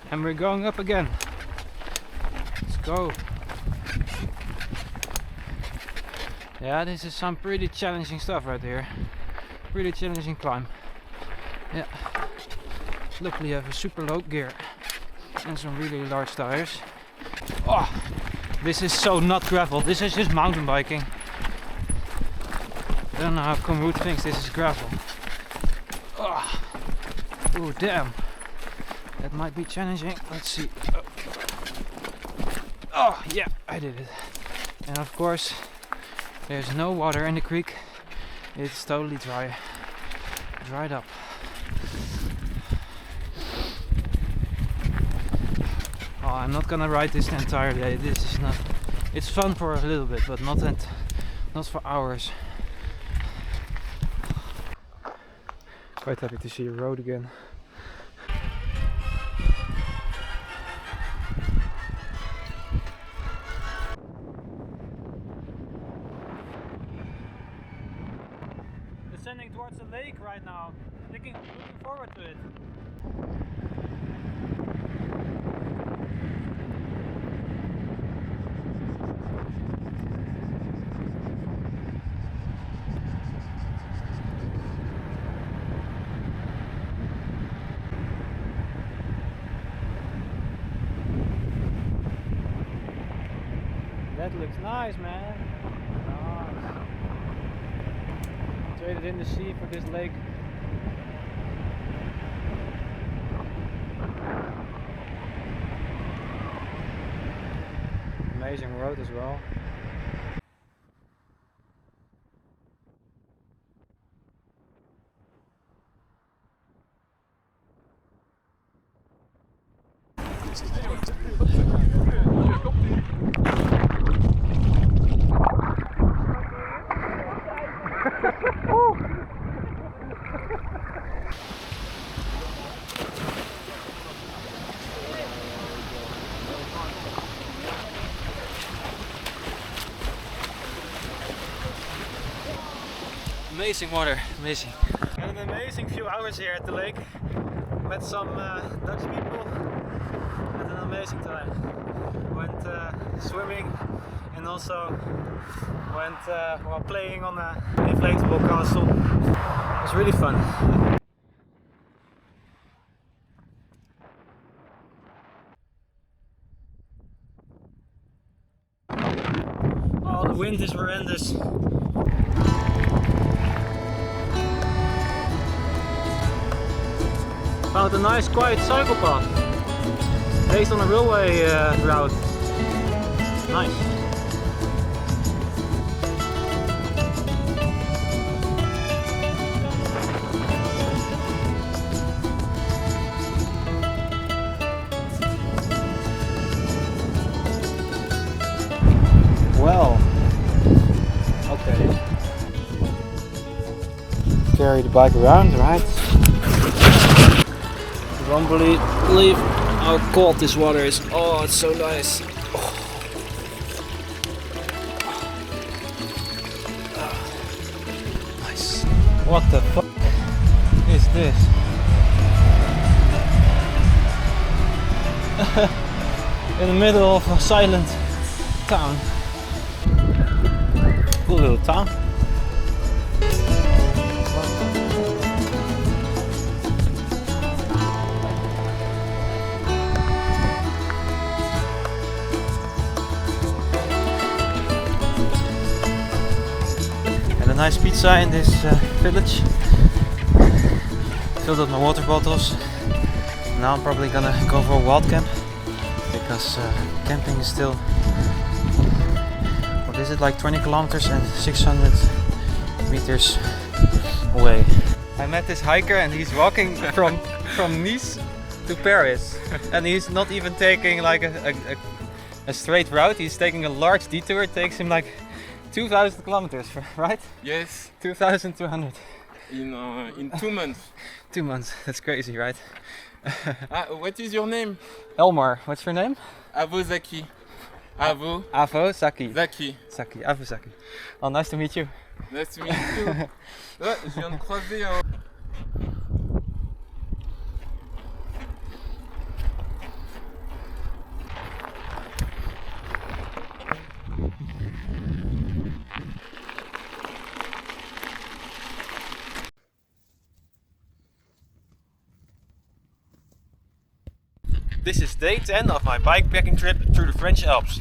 And we're going up again. Let's go. Yeah, this is some pretty challenging stuff right here. Really challenging climb. Yeah. Luckily I have a super low gear and some really large tires. Oh, this is so not gravel. This is just mountain biking. I don't know how Kamut thinks this is gravel. Oh, oh damn. That might be challenging. Let's see. Oh yeah, I did it. And of course, there's no water in the creek. It's totally dry. Dried up. Oh, I'm not gonna ride this the entire day. This is not. It's fun for a little bit, but not for hours. Quite happy to see a road again. Descending towards the lake right now. Looking forward to it. That looks nice, man. Nice. Traded in the sea for this lake. Amazing road as well. Amazing water, amazing. Had an amazing few hours here at the lake. Met some Dutch people. Had an amazing time. Went swimming and also went while playing on an inflatable castle. It was really fun. Oh, the wind is horrendous. Found a nice quiet cycle path based on a railway route. Nice. Well, okay. Carry the bike around, right? You won't believe how cold this water is. Oh, it's so nice. Oh. Nice. What the fuck is this? In the middle of a silent town. Cool little town. And a nice pizza in this village. Filled up my water bottles. Now I'm probably gonna go for a wild camp because camping is still, what is it, like 20 kilometers and 600 meters away. I met this hiker and he's walking from Nice to Paris, and he's not even taking like a straight route. He's taking a large detour. It takes him like 2,000 kilometers, right? Yes, 2,200 in 2 months. 2 months. That's crazy, right? What is your name? Elmar. What's your name? Avo Zaki. Avo Avo Saki. Zaki. Saki. Avo Saki. Oh, nice to meet you. Nice to meet you. Ouais, je viens de croiser un... This is day 10 of my bikepacking trip through the French Alps.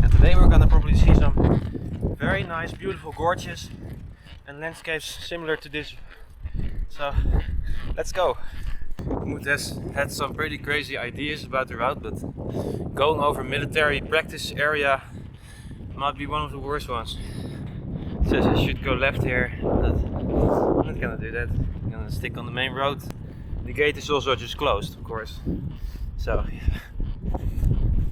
And today we're gonna probably see some very nice, beautiful gorges and landscapes similar to this. So, let's go. Moed has had some pretty crazy ideas about the route, but going over military practice area might be one of the worst ones. It says I should go left here, but I'm not gonna do that. I'm gonna stick on the main road. The gate is also just closed, of course. So,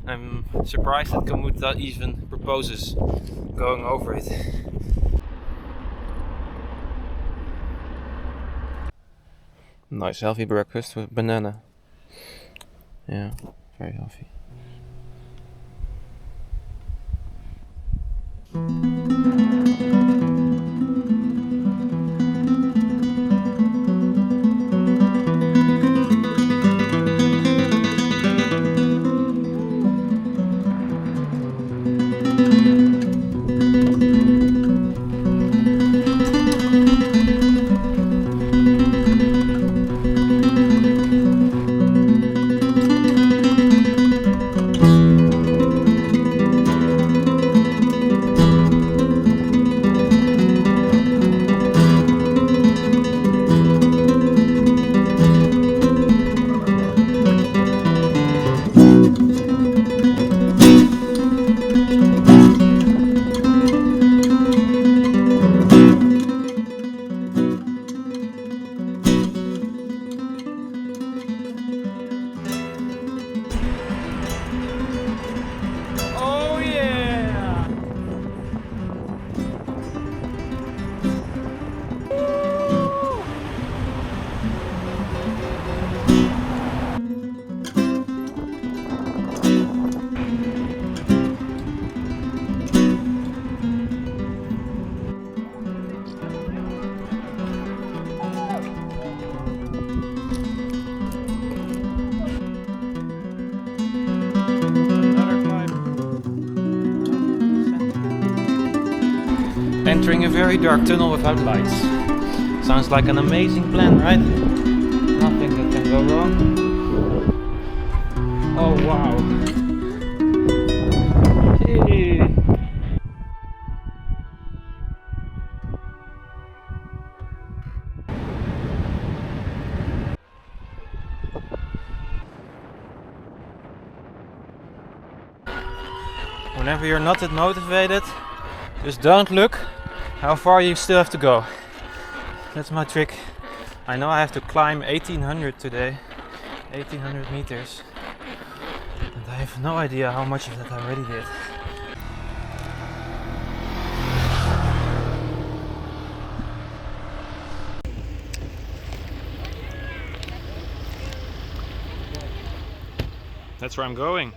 I'm surprised that Komoot even proposes going over it. Nice healthy breakfast with banana. Yeah, very healthy. entering a very dark tunnel without lights. Sounds like an amazing plan, right? Nothing that can go wrong. Oh wow! Hey. Whenever you're not that motivated, just don't look how far you still have to go. That's my trick. I know I have to climb 1800 today, 1800 meters, and I have no idea how much of that I already did. That's where I'm going.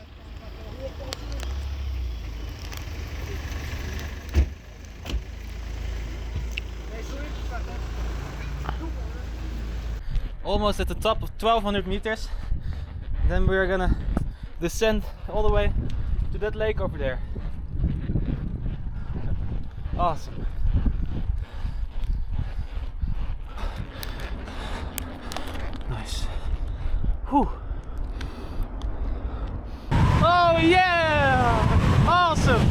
Almost at the top of 1200 meters. Then we're gonna descend all the way to that lake over there. Awesome. Nice. Whew. Oh yeah! Awesome!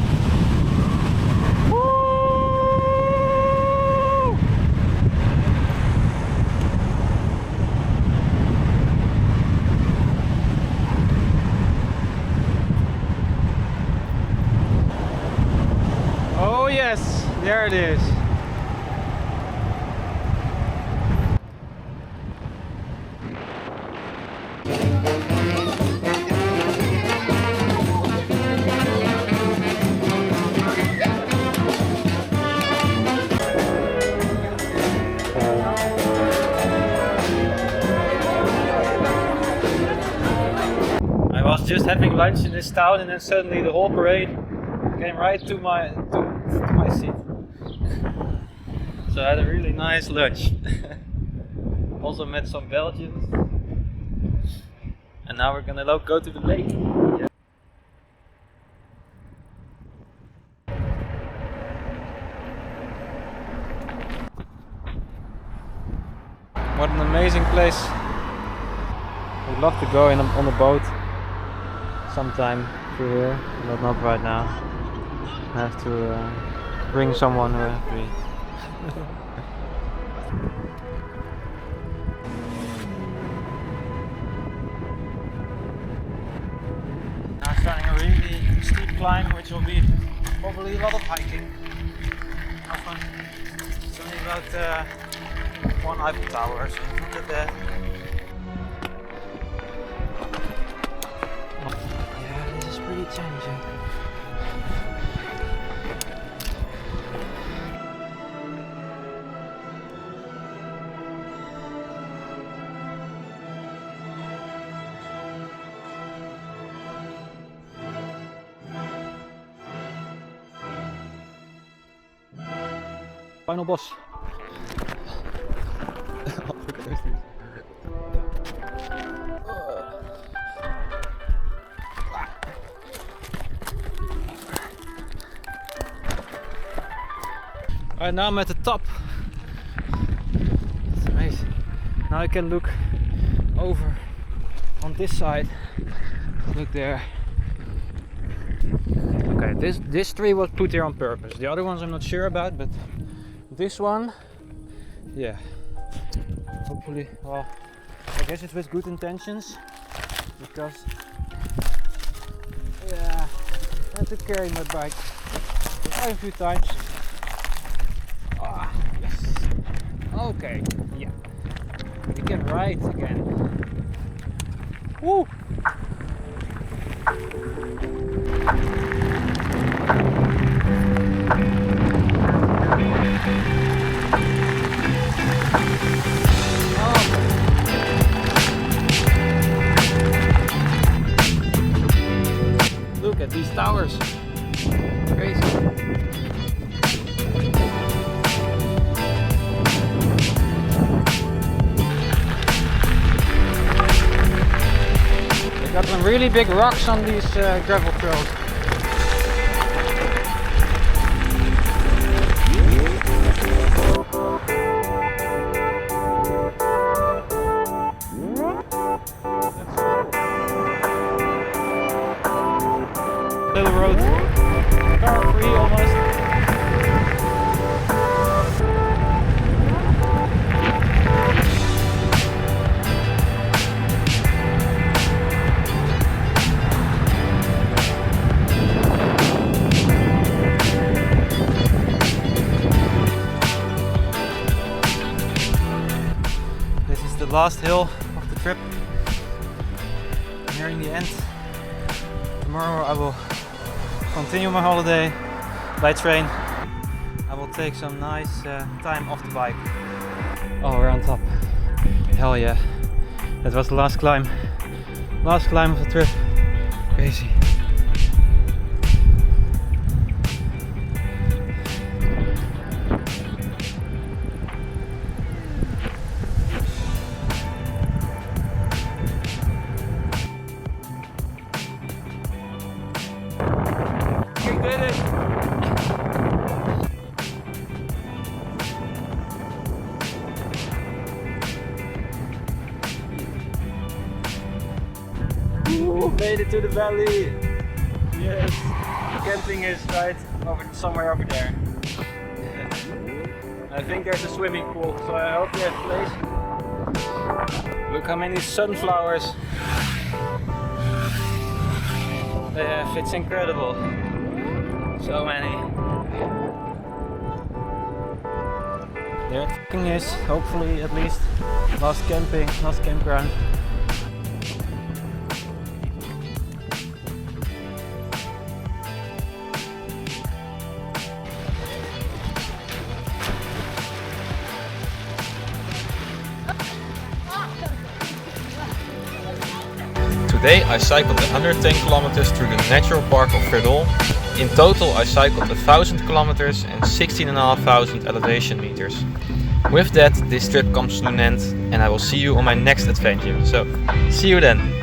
Oh yes, there it is. I was just having lunch in this town and then suddenly the whole parade came right to my seat. So I had a really nice lunch. Also met some Belgians. And now we're gonna go to the lake. Yeah. What an amazing place. We'd love to go on a boat sometime through here, but not right now. I have to bring someone with me. Now I'm starting a really steep climb, which will be probably a lot of hiking. How fun. It's only about one Eiffel Tower, so it's not that bad. Yeah, this is pretty challenging. Final boss. Alright, now I'm at the top. That's amazing. Now I can look over on this side. Look there. Okay, this tree was put here on purpose. The other ones I'm not sure about, but this one, yeah. Hopefully, well, I guess it's with good intentions, because yeah, I had to carry my bike quite a few times. Ah, yes. Okay, yeah. We can ride again. Woo! Look at these towers. Crazy. They got some really big rocks on these gravel trails. hill road, car free almost. This is the last hill of the trip. Nearing the end. Tomorrow I will continue my holiday by train. I will take some nice time off the bike. Oh, we're on top. Hell yeah. That was the last climb. Last climb of the trip. Crazy. Made it to the valley! Yes! Camping is right over somewhere over there. I think there's a swimming pool, so I hope you have a place. Look how many sunflowers they have, it's incredible. So many. There it f***ing is, hopefully at least. Last camping, last campground. Today I cycled 110 kilometers through the natural park of Verdol. In total I cycled 1000 kilometers and 16,500 elevation meters. With that, this trip comes to an end and I will see you on my next adventure. So, see you then!